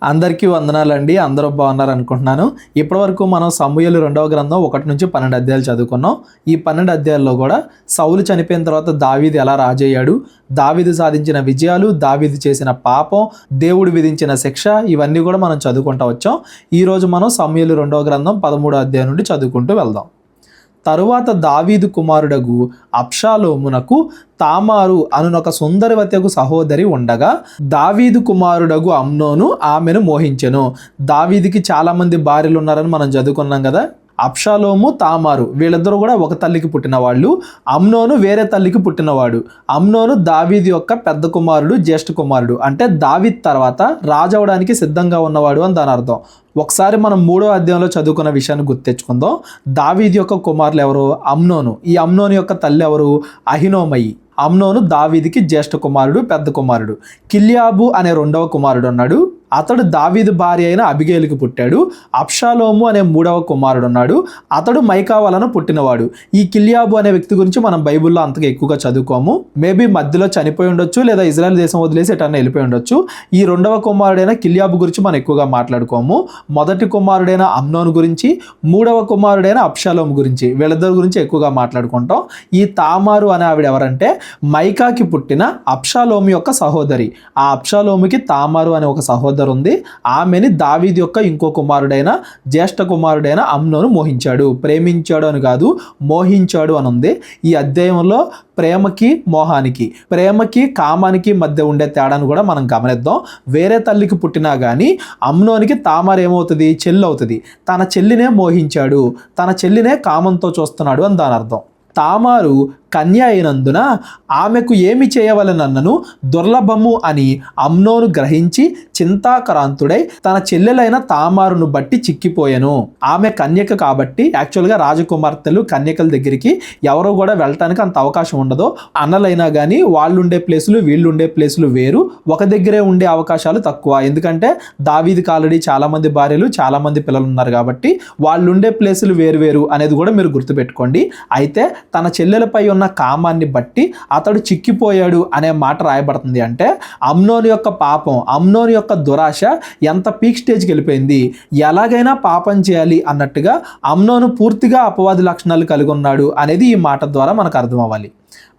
అందరికీ వందనాలండి. అందరూ బాగున్నారు అనుకుంటున్నాను. ఇప్పటివరకు మనం సమూయేలు 2వ గ్రంథం 1 నుంచి 12 అధ్యాయాలు చదువుకున్నాం. ఈ 12 అధ్యాయాల్లో కూడా సౌలు చనిపోయిన తర్వాత దావీదు ఎలా రాజయ్యాడు, దావీదు సాధించిన విజయాలు, దావీదు చేసిన పాపం, దేవుడు విధించిన శిక్ష, ఇవన్నీ కూడా మనం చదువుకుంటూ వచ్చాం. ఈరోజు మనం సమూయేలు 2వ గ్రంథం 13వ అధ్యాయం నుండి చదువుకుంటూ వెళ్దాం. తరువాత దావీదు కుమారుడగు అబ్షాలోమునకు తామారు అనునొక సుందరవతకు సహోదరి ఉండగా దావీదు కుమారుడగు అమ్నోను ఆమెను మోహించెను. దావీదుకి చాలా మంది భార్యలు ఉన్నారని మనం చదువుకున్నాం కదా. అబ్షాలోము, తామారు వీళ్ళిద్దరూ కూడా ఒక తల్లికి పుట్టిన వాళ్ళు. అమ్నోను వేరే తల్లికి పుట్టినవాడు. అమ్నోను దావీదు యొక్క పెద్ద కుమారుడు, జ్యేష్ఠ కుమారుడు. అంటే దావీద్ తర్వాత రాజవడానికి సిద్ధంగా ఉన్నవాడు అని దాని అర్థం. ఒకసారి మనం 3వ అధ్యాయంలో చదువుకున్న విషయాన్ని గుర్తెచ్చుకుందాం. దావీదు యొక్క కుమారులు ఎవరు? అమ్నోను. ఈ అమ్నోను యొక్క తల్లి ఎవరు? అహినోమయి. అమ్నోను దావీదుకి జ్యేష్ఠ కుమారుడు, పెద్ద కుమారుడు. కిల్యాబు అనే 2వ కుమారుడు ఉన్నాడు. అతడు దావీదు భార్య అయిన అబిగేలుకి పుట్టాడు. అబ్షాలోము అనే 3వ కుమారుడు ఉన్నాడు. అతడు మైకా వలన పుట్టినవాడు. ఈ కిల్యాబు అనే వ్యక్తి గురించి మనం బైబిల్లో అంతగా ఎక్కువగా చదువుకోము. మేబీ మధ్యలో చనిపోయి ఉండొచ్చు, లేదా ఇజ్రాయెల్ దేశం వదిలేసి ఎటన్నా వెళ్ళిపోయి ఉండొచ్చు. ఈ 2వ కుమారుడైన కిల్యాబు గురించి మనం ఎక్కువగా మాట్లాడుకోము. మొదటి కుమారుడైన అమ్నోను గురించి, 3వ కుమారుడైన అబ్షాలోము గురించి, వీళ్ళిద్దరి గురించి ఎక్కువగా మాట్లాడుకుంటాం. ఈ తామారు అనే ఆవిడ ఎవరంటే మైకాకి పుట్టిన అబ్షాలోము యొక్క సహోదరి. ఆ అబ్షాలోముకి తామారు అనే ఒక సహోదరి ఉంది. ఆమెని దావీదు యొక్క ఇంకో కుమారుడైన జ్యేష్ఠ కుమారుడైన అమ్నోను మోహించాడు. ప్రేమించాడు అని కాదు, మోహించాడు అని ఉంది. ఈ అధ్యాయంలో ప్రేమకి మోహానికి, ప్రేమకి కామానికి మధ్య ఉండే తేడాను కూడా మనం గమనిద్దాం. వేరే తల్లికి పుట్టినా కానీ అమ్నోనికి తామారు ఏమవుతుంది? చెల్లి అవుతుంది. తన చెల్లినే మోహించాడు, తన చెల్లినే కామంతో చూస్తున్నాడు అని దాని అర్థం. తామారు కన్య అయినందున ఆమెకు ఏమి చేయవలనన్నను దుర్లభము అని అమ్నోను గ్రహించి చింతాక్రాంతుడై తన చెల్లెలైన తామారును బట్టి చిక్కిపోయాను. ఆమె కన్యక కాబట్టి, యాక్చువల్గా రాజకుమార్తెలు కన్యకల దగ్గరికి ఎవరు కూడా వెళ్ళటానికి అంత అవకాశం ఉండదు. అన్నలైనా కానీ వాళ్ళుండే ప్లేసులు వీళ్ళుండే ప్లేసులు వేరు, ఒక దగ్గరే ఉండే అవకాశాలు తక్కువ. ఎందుకంటే దావీదుకి ఆల్రెడీ చాలామంది భార్యలు, చాలామంది పిల్లలు ఉన్నారు కాబట్టి వాళ్ళుండే ప్లేసులు వేరు వేరు అనేది కూడా మీరు గుర్తుపెట్టుకోండి. అయితే తన చెల్లెలపై ఉన్న కామాన్ని బట్టి అతడు చిక్కిపోయాడు అనే మాట రాయబడుతుంది. అంటే అమ్నోను యొక్క పాపం, అమ్నోను యొక్క దురాశ ఎంత పీక్ స్టేజ్కి వెళ్ళిపోయింది. ఎలాగైనా పాపం చేయాలి అన్నట్టుగా అమ్నోను పూర్తిగా అపవాది లక్షణాలు కలిగి ఉన్నాడు అనేది ఈ మాట ద్వారా మనకు అర్థం అవ్వాలి.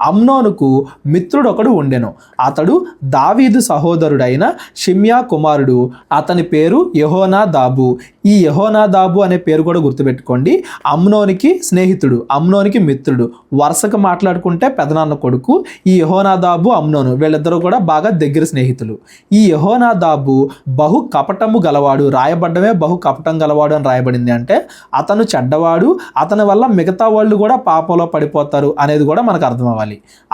అమ్నోనుకు మిత్రుడు ఒకడు ఉండెను. అతడు దావీదు సహోదరుడైన షిమ్యా కుమారుడు. అతని పేరు యెహోనాదాబు. ఈ యెహోనాదాబు అనే పేరు కూడా గుర్తుపెట్టుకోండి. అమ్నోనికి స్నేహితుడు, అమ్నోనికి మిత్రుడు. వరుసగా మాట్లాడుకుంటే పెదనాన్న కొడుకు. ఈ యెహోనాదాబు, అమ్నోను వీళ్ళిద్దరూ కూడా బాగా దగ్గర స్నేహితులు. ఈ యెహోనాదాబు బహు కపటము గలవాడు. రాయబడ్డమే బహు కపటం గలవాడు అని రాయబడింది. అంటే అతను చెడ్డవాడు, అతని వల్ల మిగతా వాళ్ళు కూడా పాపంలో పడిపోతారు అనేది కూడా మనకు అర్థం అవ్వాలి.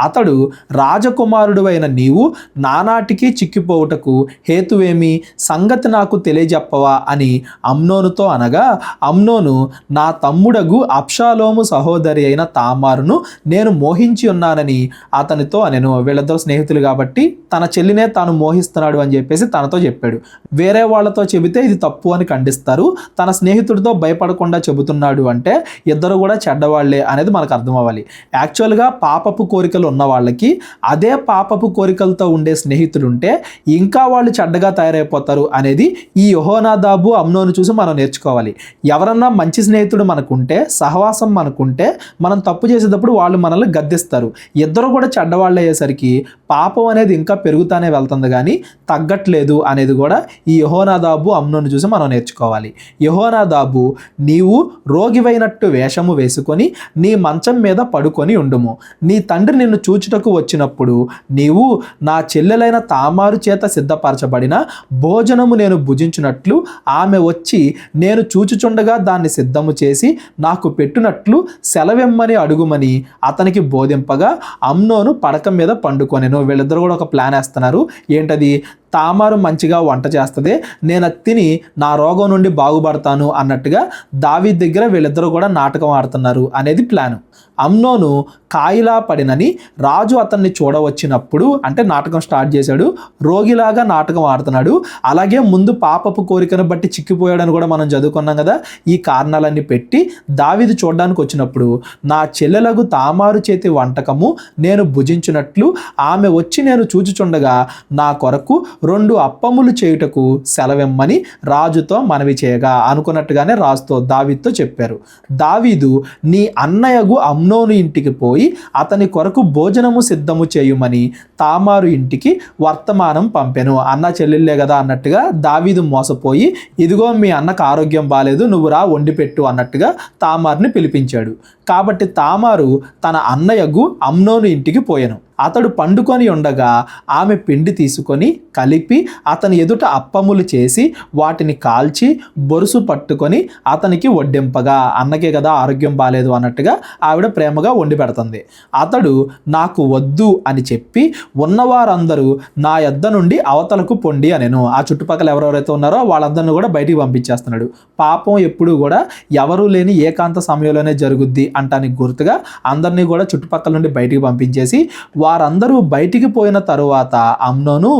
అతడు రాజకుమారుడు అయిన నీవు నానాటికి చిక్కిపోవుటకు హేతువేమి? సంగతి నాకు తెలియజెప్పవా అని అమ్నోనుతో అనగా, అమ్నోను నా తమ్ముడగు అబ్షాలోము సహోదరి అయిన తామారును నేను మోహించి ఉన్నానని అతనితో అనెను. వీళ్ళిద్దరు స్నేహితులు కాబట్టి తన చెల్లినే తాను మోహిస్తున్నాడు అని చెప్పేసి తనతో చెప్పాడు. వేరే వాళ్ళతో చెబితే ఇది తప్పు అని ఖండిస్తారు. తన స్నేహితుడితో భయపడకుండా చెబుతున్నాడు అంటే ఇద్దరు కూడా చెడ్డవాళ్లే అనేది మనకు అర్థం అవ్వాలి. యాక్చువల్గా పాపపు కోరికలు ఉన్న వాళ్ళకి అదే పాపపు కోరికలతో ఉండే స్నేహితులు ఉంటే ఇంకా వాళ్ళు చెడ్డగా తయారైపోతారు అనేది ఈ యెహోనాదాబు, అమ్నోను చూసి మనం నేర్చుకోవాలి. ఎవరన్నా మంచి స్నేహితుడు మనకుంటే, సహవాసం మనకుంటే, మనం తప్పు చేసేటప్పుడు వాళ్ళు మనల్ని గద్దిస్తారు. ఇద్దరు కూడా చెడ్డవాళ్ళు అయ్యేసరికి పాపం అనేది ఇంకా పెరుగుతానే వెళ్తుంది కానీ తగ్గట్లేదు అనేది కూడా ఈ యెహోనాదాబు, అమ్నోను చూసి మనం నేర్చుకోవాలి. యెహోనాదాబు, నీవు రోగివైనట్టు వేషము వేసుకొని నీ మంచం మీద పడుకొని ఉండుము. నీ తండ్రి నిన్ను చూచుటకు వచ్చినప్పుడు నీవు నా చెల్లెలైన తామారు చేత సిద్ధపరచబడిన భోజనము నేను భుజించినట్లు ఆమె వచ్చి నేను చూచుచుండగా దాన్ని సిద్ధము చేసి నాకు పెట్టినట్లు సెలవిమ్మని అడుగుమని అతనికి బోధింపగా అమ్నోను పడక మీద పండుకొనెను. వీళ్ళిద్దరు కూడా ఒక ప్లాన్ వేస్తున్నారు. ఏంటది? తామారు మంచిగా వంట చేస్తుంది, నేను తిని నా రోగం నుండి బాగుపడతాను అన్నట్టుగా దావీదు దగ్గర వీళ్ళిద్దరూ కూడా నాటకం ఆడుతున్నారు అనేది ప్లాను. అమ్నోను కాయిలా పడినని రాజు అతన్ని చూడవచ్చినప్పుడు, అంటే నాటకం స్టార్ట్ చేశాడు, రోగిలాగా నాటకం ఆడుతున్నాడు. అలాగే ముందు పాపపు కోరికను బట్టి చిక్కిపోయాడని కూడా మనం చదువుకున్నాం కదా. ఈ కారణాలన్నీ పెట్టి దావీదు చూడడానికి వచ్చినప్పుడు నా చెల్లెలకు తామారు చేతి వంటకము నేను భుజించినట్లు ఆమె వచ్చి నేను చూచుచుండగా నా కొరకు 2 అప్పములు చేయుటకు సెలవిమ్మని రాజుతో మనవి చేయగా, అనుకున్నట్టుగానే రాజుతో దావీదుతో చెప్పారు. దావీదు నీ అన్నయగు అమ్నోను ఇంటికి పోయి అతని కొరకు భోజనము సిద్ధము చేయుమని తామారు ఇంటికి వర్తమానం పంపెను. అన్న చెల్లెళ్ళే కదా అన్నట్టుగా దావీదు మోసపోయి, ఇదిగో మీ అన్నకు ఆరోగ్యం బాలేదు, నువ్వు రా వండి పెట్టు అన్నట్టుగా తామారుని పిలిపించాడు. కాబట్టి తామారు తన అన్నయగు అమ్నోను ఇంటికి పోయెను. అతడు పండుకొని ఉండగా ఆమె పిండి తీసుకొని కలిపి అతని ఎదుట అప్పములు చేసి వాటిని కాల్చి బొరుసు పట్టుకొని అతనికి వడ్డింపగా, అన్నకే కదా ఆరోగ్యం బాలేదు అన్నట్టుగా ఆవిడ ప్రేమగా వండి పెడుతుంది. అతడు నాకు వద్దు అని చెప్పి ఉన్నవారందరూ నా యొద్ద నుండి అవతలకు పొండి అనెను. ఆ చుట్టుపక్కల ఎవరెవరైతే ఉన్నారో వాళ్ళందరినీ కూడా బయటికి పంపించేస్తున్నాడు. పాపం ఎప్పుడు కూడా ఎవరూ లేని ఏకాంత సమయంలోనే జరుగుద్ది అంటానికి గుర్తుగా అందరినీ కూడా చుట్టుపక్కల నుండి బయటికి పంపించేసి, వారందరూ బయటికి పోయిన తరువాత అమ్నోను,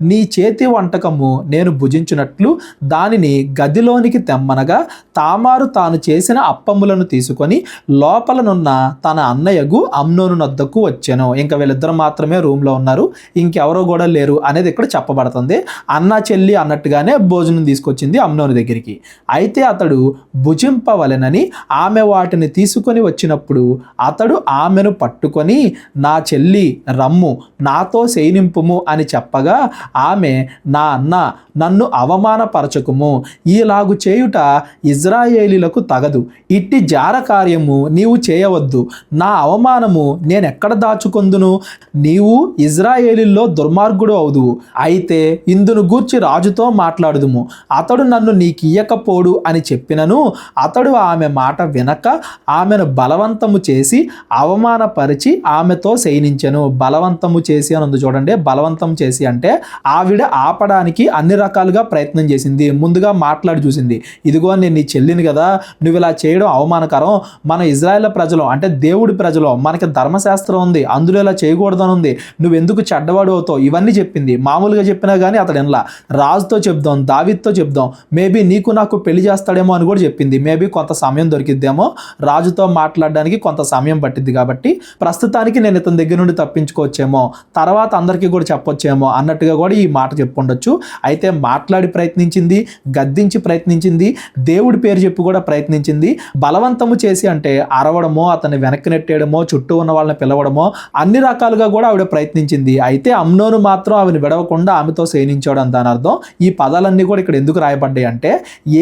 నీ చేతి వంటకము నేను భుజించినట్లు దానిని గదిలోనికి తెమ్మనగా తామారు తాను చేసిన అప్పములను తీసుకొని లోపలనున్న తన అన్నయ్యగు అమ్నోను నొద్దకు వచ్చాను. ఇంకా వీళ్ళిద్దరు మాత్రమే రూమ్లో ఉన్నారు, ఇంకెవరో కూడా లేరు అనేది ఇక్కడ చెప్పబడుతుంది. అన్న చెల్లి అన్నట్టుగానే భోజనం తీసుకొచ్చింది అమ్నోను దగ్గరికి. అయితే అతడు భుజింపవలెనని ఆమె వాటిని తీసుకొని వచ్చినప్పుడు అతడు ఆమెను పట్టుకొని, నా చెల్లి రమ్ము, నాతో శయనింపుము అని చెప్పగా ఆమె, నా అన్న, నన్ను అవమానపరచకుము, ఈలాగు చేయుట ఇజ్రాయేలీలకు తగదు, ఇట్టి జార కార్యము నీవు చేయవద్దు, నా అవమానము నేనెక్కడ దాచుకొందును, నీవు ఇజ్రాయేలీల్లో దుర్మార్గుడు అవుదువు, అయితే ఇందును గూర్చి రాజుతో మాట్లాడుదుము, అతడు నన్ను నీకియ్యకపోడు అని చెప్పినను అతడు ఆమె మాట వినక ఆమెను బలవంతము చేసి అవమానపరిచి ఆమెతో శయనించెను. బలవంతము చేసి అని ఉంది చూడండి. బలవంతం చేసి అంటే ఆవిడ ఆపడానికి అన్ని రకాలుగా ప్రయత్నం చేసింది. ముందుగా మాట్లాడి చూసింది, ఇదిగో నేను నీ చెల్లిని కదా, నువ్వు ఇలా చేయడం అవమానకరం, మన ఇజ్రాయేల్ ప్రజలు అంటే దేవుడి ప్రజలు, మనకి ధర్మశాస్త్రం ఉంది, అందులో ఇలా చేయకూడదని ఉంది, నువ్వెందుకు చెడ్డవాడు అవుతావు, ఇవన్నీ చెప్పింది. మామూలుగా చెప్పినా కానీ అతడు ఎనలా. రాజుతో చెప్దాం, దావీదుతో చెప్దాం, మేబీ నీకు నాకు పెళ్లి చేస్తాడేమో అని కూడా చెప్పింది. మేబీ కొంత సమయం దొరికిద్దేమో, రాజుతో మాట్లాడడానికి కొంత సమయం పట్టింది కాబట్టి ప్రస్తుతానికి నేను ఇతని దగ్గర నుండి తప్పించుకోవచ్చేమో, తర్వాత అందరికీ కూడా చెప్పొచ్చేమో అన్నట్టుగా కూడా ఈ మాట చెప్పుండొచ్చు. అయితే మాట్లాడి ప్రయత్నించింది, గద్దించి ప్రయత్నించింది, దేవుడి పేరు చెప్పి కూడా ప్రయత్నించింది. బలవంతము చేసి అంటే అరవడమో, అతన్ని వెనక్కి నెట్టేయడమో, చుట్టూ ఉన్న వాళ్ళని పిలవడమో, అన్ని రకాలుగా కూడా ఆవిడ ప్రయత్నించింది. అయితే అమ్నోను మాత్రం ఆవిని విడవకుండా ఆమెతో సేనించాడు అని దాని అర్థం. ఈ పదాలన్నీ కూడా ఇక్కడ ఎందుకు రాయబడ్డాయి అంటే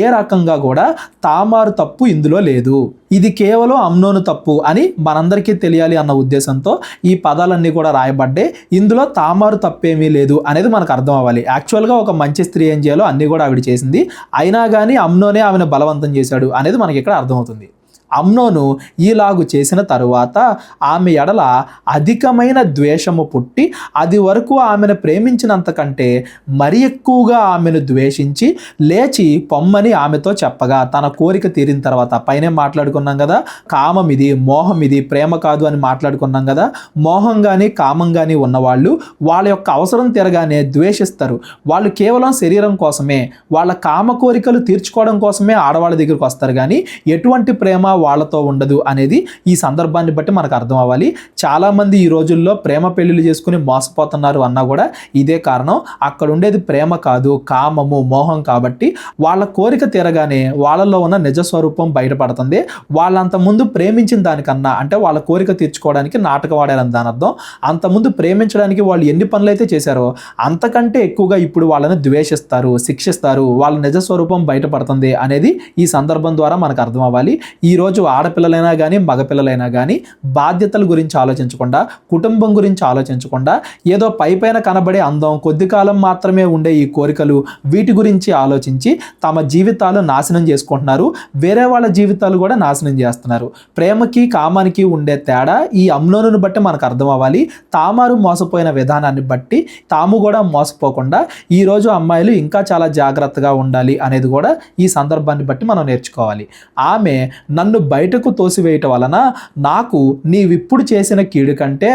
ఏ రకంగా కూడా తామారు తప్పు ఇందులో లేదు, ఇది కేవలం అమ్నోను తప్పు అని మనందరికీ తెలియాలి అన్న ఉద్దేశంతో ఈ పదాలన్నీ కూడా రాయబడ్డాయి. ఇందులో తామారు తప్పేమీ లేదు అనేది మనకు అర్థం అవ్వాలి. యాక్చువల్గా ఒక మంచి స్త్రీ ఏం చేయాలో అన్నీ కూడా ఆవిడ చేసింది, అయినా కానీ అమ్నోనే ఆమెను బలవంతం చేశాడు అనేది మనకి ఇక్కడ అర్థమవుతుంది. అమ్నోను ఈలాగు చేసిన తరువాత ఆమె ఎడల అధికమైన ద్వేషము పుట్టి అది వరకు ఆమెను ప్రేమించినంతకంటే మరి ఎక్కువగా ఆమెను ద్వేషించి లేచి పొమ్మని ఆమెతో చెప్పగా, తన కోరిక తీరిన తర్వాత, పైనే మాట్లాడుకున్నాం కదా, కామం ఇది, మోహం ఇది, ప్రేమ కాదు అని మాట్లాడుకున్నాం కదా. మోహం కానీ కామం కానీ ఉన్నవాళ్ళు వాళ్ళ యొక్క అవసరం తీరగానే ద్వేషిస్తారు. వాళ్ళు కేవలం శరీరం కోసమే, వాళ్ళ కామ కోరికలు తీర్చుకోవడం కోసమే ఆడవాళ్ళ దగ్గరికి వస్తారు, కానీ ఎటువంటి ప్రేమ వాళ్ళతో ఉండదు అనేది ఈ సందర్భాన్ని బట్టి మనకు అర్థం అవ్వాలి. చాలామంది ఈ రోజుల్లో ప్రేమ పెళ్లిళ్ళు చేసుకుని మోసపోతున్నారు అన్నా కూడా ఇదే కారణం. అక్కడ ఉండేది ప్రేమ కాదు, కామము, మోహం. కాబట్టి వాళ్ళ కోరిక తీరగానే వాళ్ళలో ఉన్న నిజ స్వరూపం బయటపడుతుంది. వాళ్ళంత ముందు ప్రేమించిన దానికన్నా అంటే వాళ్ళ కోరిక తీర్చుకోవడానికి నాటకం ఆడారని దాని అర్థం. అంతకుముందు ప్రేమించడానికి వాళ్ళు ఎన్ని పనులు అయితే చేశారో అంతకంటే ఎక్కువగా ఇప్పుడు వాళ్ళని ద్వేషిస్తారు, శిక్షిస్తారు, వాళ్ళ నిజ స్వరూపం బయటపడుతుంది అనేది ఈ సందర్భం ద్వారా మనకు అర్థం అవ్వాలి. ఈరోజు ఆడపిల్లలైనా కానీ మగపిల్లలైనా కానీ బాధ్యతల గురించి ఆలోచించకుండా, కుటుంబం గురించి ఆలోచించకుండా, ఏదో పైపైన కనబడే అందం, కొద్ది కాలం మాత్రమే ఉండే ఈ కోరికలు, వీటి గురించి ఆలోచించి తమ జీవితాలు నాశనం చేసుకుంటున్నారు. వేరే వాళ్ళ జీవితాలు కూడా నాశనం చేస్తున్నారు. ప్రేమకి కామానికి ఉండే తేడా ఈ అమ్నోనును బట్టి మనకు అర్థం అవ్వాలి. తామారు మోసపోయిన విధానాన్ని బట్టి తాము కూడా మోసపోకుండా ఈరోజు అమ్మాయిలు ఇంకా చాలా జాగ్రత్తగా ఉండాలి అనేది కూడా ఈ సందర్భాన్ని బట్టి మనం నేర్చుకోవాలి. ఆమె నన్ను నన్ను బయటకు తోసివేయటం వలన నాకు నీవిప్పుడు చేసిన కీడు కంటే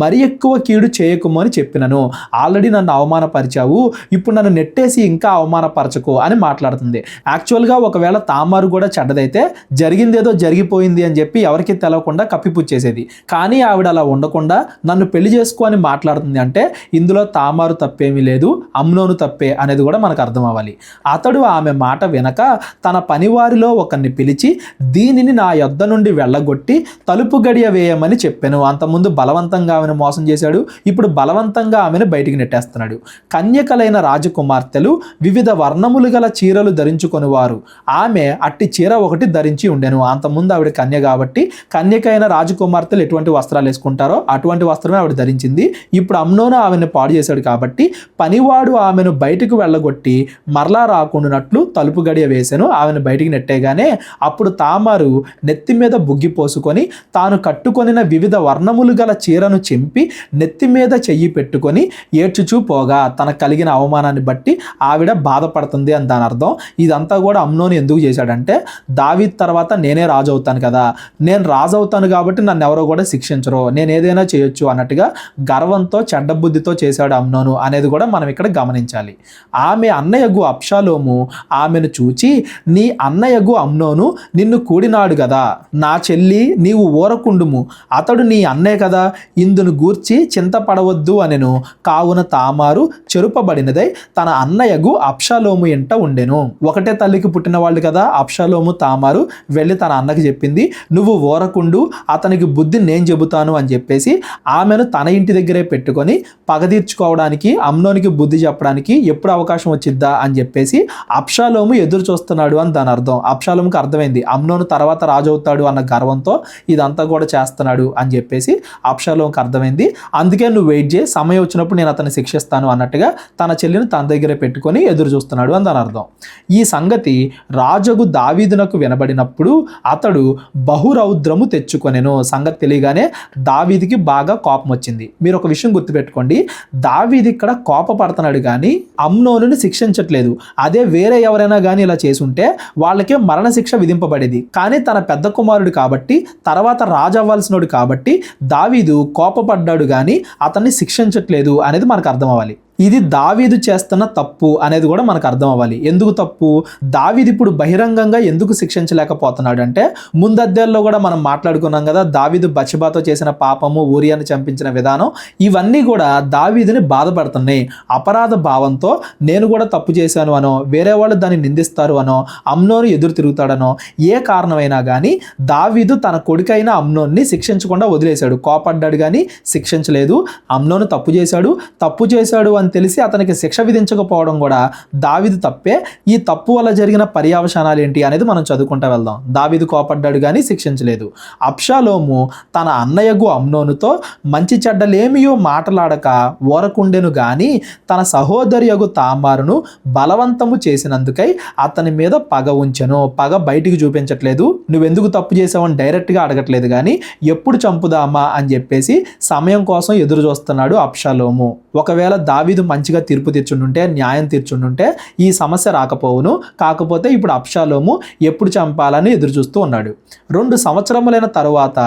మరి ఎక్కువ కీడు చేయకుము అని చెప్పినను. ఆల్రెడీ నన్ను అవమానపరిచావు, ఇప్పుడు నన్ను నెట్టేసి ఇంకా అవమానపరచకు అని మాట్లాడుతుంది. యాక్చువల్గా ఒకవేళ తామారు కూడా చెడ్డదైతే జరిగిందేదో జరిగిపోయింది అని చెప్పి ఎవరికి తెలవకుండా కప్పిపుచ్చేసేది. కానీ ఆవిడ అలా ఉండకుండా నన్ను పెళ్లి చేసుకో అని మాట్లాడుతుంది. అంటే ఇందులో తామారు తప్పేమీ లేదు, అమ్నోను తప్పే అనేది కూడా మనకు అర్థం అవ్వాలి. అతడు ఆమె మాట వినక తన పనివారిలో ఒకరిని పిలిచి దీనిని నా యొద్ద నుండి వెళ్ళగొట్టి తలుపు గడియ వేయమని చెప్పాను. అంతకుముందు బలవంతంగా ఆమెను మోసం చేశాడు, ఇప్పుడు బలవంతంగా ఆమెను బయటికి నెట్టేస్తున్నాడు. కన్యకలైన రాజకుమార్తెలు వివిధ వర్ణములు గల చీరలు ధరించుకొనివారు. ఆమె అట్టి చీర ఒకటి ధరించి ఉండెను. అంతకుముందు ఆవిడ కన్య కాబట్టి కన్యకైన రాజకుమార్తెలు ఎటువంటి వస్త్రాలు వేసుకుంటారో అటువంటి వస్త్రమే ఆవిడ ధరించింది. ఇప్పుడు అమ్నోను ఆమెను పాడు చేశాడు కాబట్టి పనివాడు ఆమెను బయటకు వెళ్ళగొట్టి మరలా రాకుండానట్లు తలుపు గడియ వేశాను. ఆమెను బయటికి నెట్టేగానే అప్పుడు తామారు నెత్తి మీద బుగ్గి పోసుకొని తాను కట్టుకొనిన వివిధ వర్ణములు గల చీరను చింపి నెత్తి మీద చెయ్యి పెట్టుకొని ఏడ్చుచూ పోగా తనకు కలిగిన అవమానాన్ని బట్టి ఆవిడ బాధపడుతుంది అని దాని అర్థం. ఇదంతా కూడా అమ్నోను ఎందుకు చేశాడంటే దావీద్ తర్వాత నేనే రాజు అవుతాను కదా, నేను రాజు అవుతాను కాబట్టి నన్ను ఎవరో కూడా శిక్షించరు, నేను ఏదైనా చేయొచ్చు అన్నట్టుగా గర్వంతో చెడ్డ బుద్ధితో చేశాడు అమ్నోను అనేది కూడా మనం ఇక్కడ గమనించాలి. ఆమె అన్నయ్యగు అబ్షాలోము ఆమెను చూచి నీ అన్నయ్యగు అమ్నోను నిన్ను కూడినాడు కదా, నా చెల్లి నీవు ఊరకుండుము, అతడు నీ అన్నే కదా, ఇందును గూర్చి చింతపడవద్దు అనెను. కావున తామారు చెరుపబడినదై తన అన్నయ్యగు అబ్షాలోము ఎంట ఉండెను. ఒకటే తల్లికి పుట్టిన వాళ్ళు కదా అబ్షాలోము తామారు. వెళ్ళి తన అన్నకి చెప్పింది, నువ్వు ఊరకుండు, అతనికి బుద్ధి నేను చెబుతాను అని చెప్పేసి ఆమెను తన ఇంటి దగ్గరే పెట్టుకొని పగ తీర్చుకోవడానికి అమ్నోనికి బుద్ధి చెప్పడానికి ఎప్పుడు అవకాశం వచ్చిద్దా అని చెప్పేసి అబ్షాలోము ఎదురు చూస్తున్నాడు అని దాని అర్థం. అబ్షాలోముకి అర్థమైంది అమ్నోను తర్వాత రాజు అవుతాడు అన్న గర్వంతో ఇదంతా కూడా చేస్తున్నాడు అని చెప్పేసి అబ్షాలోముకి అర్థమైంది. అందుకే నువ్వు వెయిట్ చేయి, సమయం వచ్చినప్పుడు నేను అతన్ని శిక్షిస్తాను అన్నట్టుగా తన చెల్లిని తన దగ్గరే పెట్టుకొని ఎదురు చూస్తున్నాడు అని దాని అర్థం. ఈ సంగతి రాజుకు దావీదునకు వినబడినప్పుడు అతడు బహురౌద్రము తెచ్చుకొనెను. సంగతి తెలియగానే దావీదికి బాగా కోపం వచ్చింది. మీరు ఒక విషయం గుర్తుపెట్టుకోండి, దావీదు ఇక్కడ కోపపడుతున్నాడు కానీ అమ్నోనుని శిక్షించట్లేదు. అదే వేరే ఎవరైనా కానీ ఇలా చేసుంటే వాళ్ళకే మరణశిక్ష విధింపబడేది. కానీ తన పెద్ద కుమారుడు కాబట్టి తర్వాత రాజు అవ్వాల్సినోడు కాబట్టి దావీదు కోపపడ్డాడు కానీ అతన్ని శిక్షించట్లేదు అనేది మనకు అర్థం అవ్వాలి. ఇది దావీదు చేస్తున్న తప్పు అనేది కూడా మనకు అర్థం అవ్వాలి. ఎందుకు తప్పు? దావీదు ఇప్పుడు బహిరంగంగా ఎందుకు శిక్షించలేకపోతున్నాడు అంటే ముందు అధ్యాయంలో కూడా మనం మాట్లాడుకున్నాం కదా, దావీదు బత్షెబాతో చేసిన పాపము, ఊరియాని చంపించిన విధానం, ఇవన్నీ కూడా దావీదుని బాధపడుతున్నాయి. అపరాధ భావంతో నేను కూడా తప్పు చేశాను అనో, వేరే వాళ్ళు దాన్ని నిందిస్తారు అనో, అమ్నోను ఎదురు తిరుగుతాడనో, ఏ కారణమైనా కానీ దావీదు తన కొడుకైన అమ్నోన్ని శిక్షించకుండా వదిలేశాడు. కోపడ్డాడు కానీ శిక్షించలేదు. అమ్నోను తప్పు చేశాడు అని తెలిసి అతనికి శిక్ష విధించకపోవడం కూడా దావీదు తప్పే. ఈ తప్పు వల్ల జరిగిన పర్యవసానాలు ఏంటి అనేది మనం చదువుకుంటూ వెళ్దాం. దావీదు కోపడ్డాడు కానీ శిక్షించలేదు. అబ్షాలోము తన అన్నయ్యగు అమ్నోనుతో మంచి చెడ్డలేమియో మాటలాడక ఊరకుండెను గాని తన సహోదరియగు తామారును బలవంతము చేసినందుకై అతని మీద పగ ఉంచెను. పగ బయటికి చూపించట్లేదు, నువ్వెందుకు తప్పు చేసావని డైరెక్ట్గా అడగట్లేదు కానీ ఎప్పుడు చంపుదామా అని చెప్పేసి సమయం కోసం ఎదురు చూస్తున్నాడు అబ్షాలోము. ఒకవేళ దావీదు మంచిగా తీర్పు తీర్చుండుంటే, న్యాయం తీర్చుండుంటే ఈ సమస్య రాకపోవును. కాకపోతే ఇప్పుడు అబ్షాలోము ఎప్పుడు చంపాలని ఎదురు చూస్తూ ఉన్నాడు. 2 సంవత్సరములైన తరువాత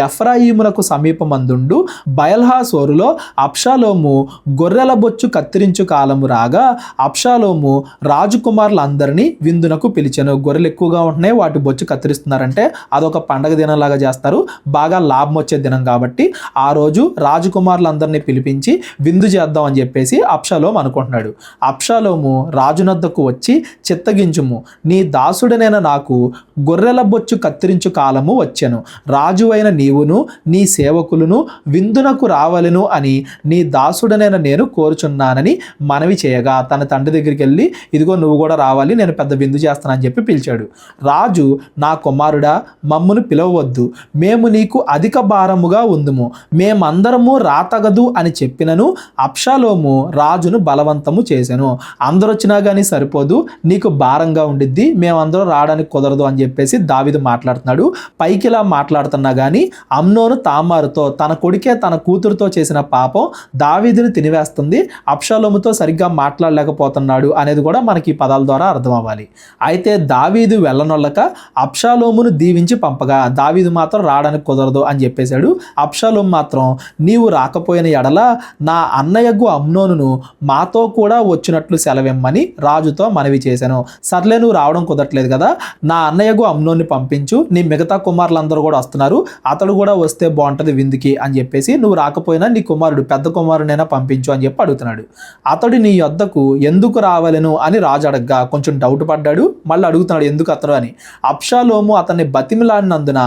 ఎఫ్రాయిమునకు సమీపమందుండు బయల్హాసోరులో అబ్షాలోము గొర్రెల బొచ్చు కత్తిరించు కాలము రాగా అబ్షాలోము రాజకుమారులందరినీ విందునకు పిలిచెను. గొర్రెలు ఎక్కువగా ఉంటున్నాయి, వాటి బొచ్చు కత్తిరిస్తున్నారంటే అదొక పండగ దినంలాగా చేస్తారు, బాగా లాభం వచ్చే దినం కాబట్టి ఆ రోజు రాజకుమారులందరినీ పిలిపించి విందు చేద్దాం అని చెప్పేసి అబ్షాలోము అనుకుంటున్నాడు. అబ్షాలోము రాజునద్దకు వచ్చి చిత్తగించుము, నీ దాసుడనైన నాకు గొర్రెల బొచ్చు కత్తిరించు కాలము వచ్చెను. రాజు అయిన నీవును నీ సేవకులను విందునకు రావలెను అని నీ దాసుడనైన నేను కోరుచున్నానని మనవి చేయగా తన తండ్రి దగ్గరికి వెళ్ళి ఇదిగో నువ్వు కూడా రావాలి, నేను పెద్ద విందు చేస్తానని చెప్పి పిలిచాడు. రాజు, నా కుమారుడా, మమ్మును పిలవవద్దు, మేము నీకు అధిక భారముగా ఉందుము, మేమందరము రాతగదు అని చెప్పినను అబ్షాలోము రాజును బలవంతము చేశాను. అందరూ వచ్చినా కానీ సరిపోదు, నీకు భారంగా ఉండిద్ది, మేమందరం రావడానికి కుదరదు అని చెప్పేసి దావీదు మాట్లాడుతున్నాడు. పైకి ఇలా మాట్లాడుతున్నా కానీ అమ్నోను తామారుతో, తన కొడుకే తన కూతురుతో చేసిన పాపం దావీదుని తినివేస్తుంది, అబ్షాలోముతో సరిగ్గా మాట్లాడలేకపోతున్నాడు అనేది కూడా మనకి ఈ పదాల ద్వారా అర్థం అవ్వాలి. అయితే దావీదు వెళ్ళనొల్లక అబ్షాలోమును దీవించి పంపగా దావీదు మాత్రం రావడానికి కుదరదు అని చెప్పేశాడు. అబ్షాలోము మాత్రం, నీవు రాకపోయిన ఎడల నా అన్నయ్యకు అమ్నోనును మాతో కూడా వచ్చినట్లు సెలవిమ్మని రాజుతో మనవి చేశాను. సర్లే, నువ్వు రావడం కుదరట్లేదు కదా, నా అన్నయ్యకు అమ్నోన్ని పంపించు, నీ మిగతా కుమారులందరూ కూడా వస్తున్నారు, అతడు కూడా వస్తే బాగుంటుంది విందుకి అని చెప్పేసి, నువ్వు రాకపోయినా నీ కుమారుడు పెద్ద కుమారునైనా పంపించు అని చెప్పి అడుగుతున్నాడు. అతడు నీ యొద్దకు ఎందుకు రావాలను అని రాజు అడగ్గా కొంచెం డౌట్ పడ్డాడు. మళ్ళీ అడుగుతున్నాడు ఎందుకు అతడు అని. అబ్షాలోము అతన్ని బతిమిలాడినందున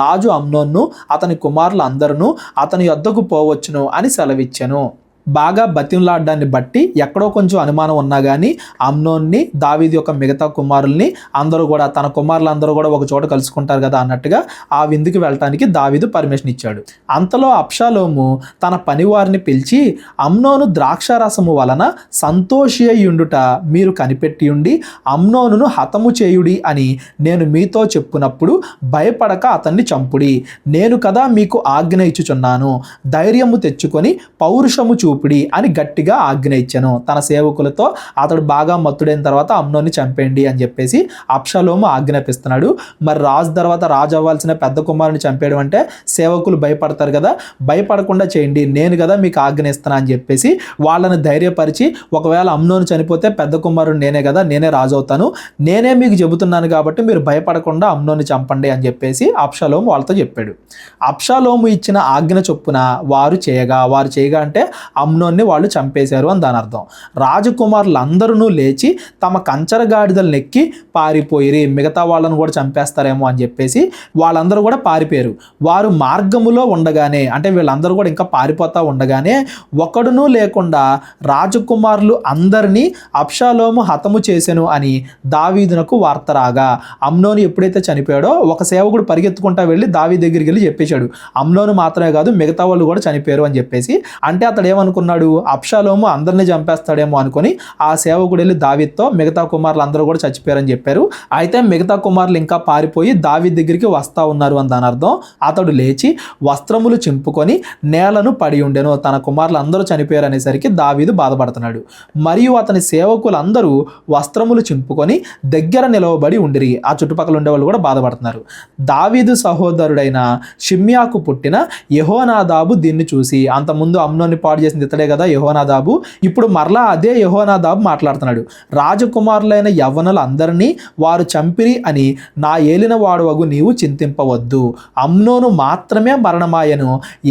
రాజు అమ్నోన్ను అతని కుమారులు అందరూ అతని యొద్దకు పోవచ్చును అని సెలవిచ్చెను. బాగా బతిమలాడడాన్ని బట్టి ఎక్కడో కొంచెం అనుమానం ఉన్నా కానీ అమ్నోన్ని, దావీదు యొక్క మిగతా కుమారుల్ని అందరూ కూడా, తన కుమారులందరూ కూడా ఒక చోట కలుసుకుంటారు కదా అన్నట్టుగా ఆ విందుకి వెళ్ళటానికి దావీదు పర్మిషన్ ఇచ్చాడు. అంతలో అబ్షాలోము తన పనివారిని పిలిచి, అమ్నోను ద్రాక్షారసము వలన సంతోషి అయ్యుండుట మీరు కనిపెట్టి ఉండి అమ్నోనును హతము చేయుడి అని నేను మీతో చెప్పునప్పుడు భయపడక అతన్ని చంపుడి. నేను కదా మీకు ఆజ్ఞ ఇచ్చుచున్నాను, ధైర్యము తెచ్చుకొని పౌరుషము చూపుడి అని గట్టిగా ఆజ్ఞ ఇచ్చాను. తన సేవకులతో అతడు బాగా మత్తుడైన తర్వాత అమ్నోన్ని చంపేయండి అని చెప్పేసి అబ్షాలోము ఆజ్ఞాపిస్తున్నాడు. మరి రాజు తర్వాత రాజు అవ్వాల్సిన పెద్ద కుమారుని చంపేయడం అంటే సేవకులు భయపడతారు కదా, భయపడకుండా చేయండి, నేను కదా మీకు ఆజ్ఞ ఇస్తాను అని చెప్పేసి వాళ్ళని ధైర్యపరిచి, ఒకవేళ అమ్నోను చనిపోతే పెద్ద కుమారుడు నేనే కదా, నేనే రాజు అవుతాను, నేనే మీకు చెబుతున్నాను కాబట్టి మీరు భయపడకుండా అమ్నోని చంపండి అని చెప్పేసి అబ్షాలోము వాళ్ళతో చెప్పాడు. అబ్షాలోము ఇచ్చిన ఆజ్ఞ చొప్పున వారు చేయగా అంటే అమ్నోన్ని వాళ్ళు చంపేశారు అని దాని అర్థం. రాజకుమారులందరూ లేచి తమ కంచర గాడిదలు నెక్కి పారిపోయిరి, మిగతా వాళ్ళను కూడా చంపేస్తారేమో అని చెప్పేసి వాళ్ళందరూ కూడా పారిపోయారు. వారు మార్గములో ఉండగానే, అంటే వీళ్ళందరూ కూడా ఇంకా పారిపోతా ఉండగానే ఒకడునూ లేకుండా రాజకుమారులు అందరినీ అబ్షాలోము హతము చేసెను అని దావీదునకు వార్త రాగా, అమ్నోను ఎప్పుడైతే చనిపోయాడో ఒక సేవకుడు పరిగెత్తుకుంటా వెళ్ళి దావీదు దగ్గరికి వెళ్ళి చెప్పేశాడు, అమ్నోను మాత్రమే కాదు మిగతా వాళ్ళు కూడా చనిపోయారు అని చెప్పేసి. అంటే అతడు ఏమనుకున్నాడు, అబ్షాలోము అందరినీ చంపేస్తాడేమో అనుకుని ఆ సేవకుడు వెళ్ళి దావీదుతో మిగతా కుమారులు అందరూ కూడా చచ్చిపోయారని చెప్పారు. అయితే మిగతా కుమారులు ఇంకా పారిపోయి దావీదు దగ్గరికి వస్తా ఉన్నారు అని దాని అర్థం. అతడు లేచి వస్త్రములు చింపుకొని నేలను పడి ఉండెను. తన కుమారులు అందరూ చనిపోయారు అనేసరికి దావీదు బాధపడుతున్నాడు. మరియు అతని సేవకులందరూ వస్త్రములు చింపుకొని దగ్గర నిలవబడి ఉండిరి. ఆ చుట్టుపక్కల ఉండేవాళ్ళు కూడా బాధపడుతున్నారు. దావీదు సహోదరుడైన షిమ్యాకు పుట్టిన యెహోనాదాబు దీన్ని చూసి, అంతకుముందు అమ్నోన్ని పాడు చేసింది ఇతడే కదా యెహోనాదాబు, ఇప్పుడు మరలా అదే యెహోనాదాబు మాట్లాడుతున్నాడు. రాజకుమారులైన యవ్వనులు అందరినీ వారు చంపిరి అని నా ఏలిన వాడవగు నీవు చింతింపవద్దు, అమ్నోను మాత్రమే మరణమాయను,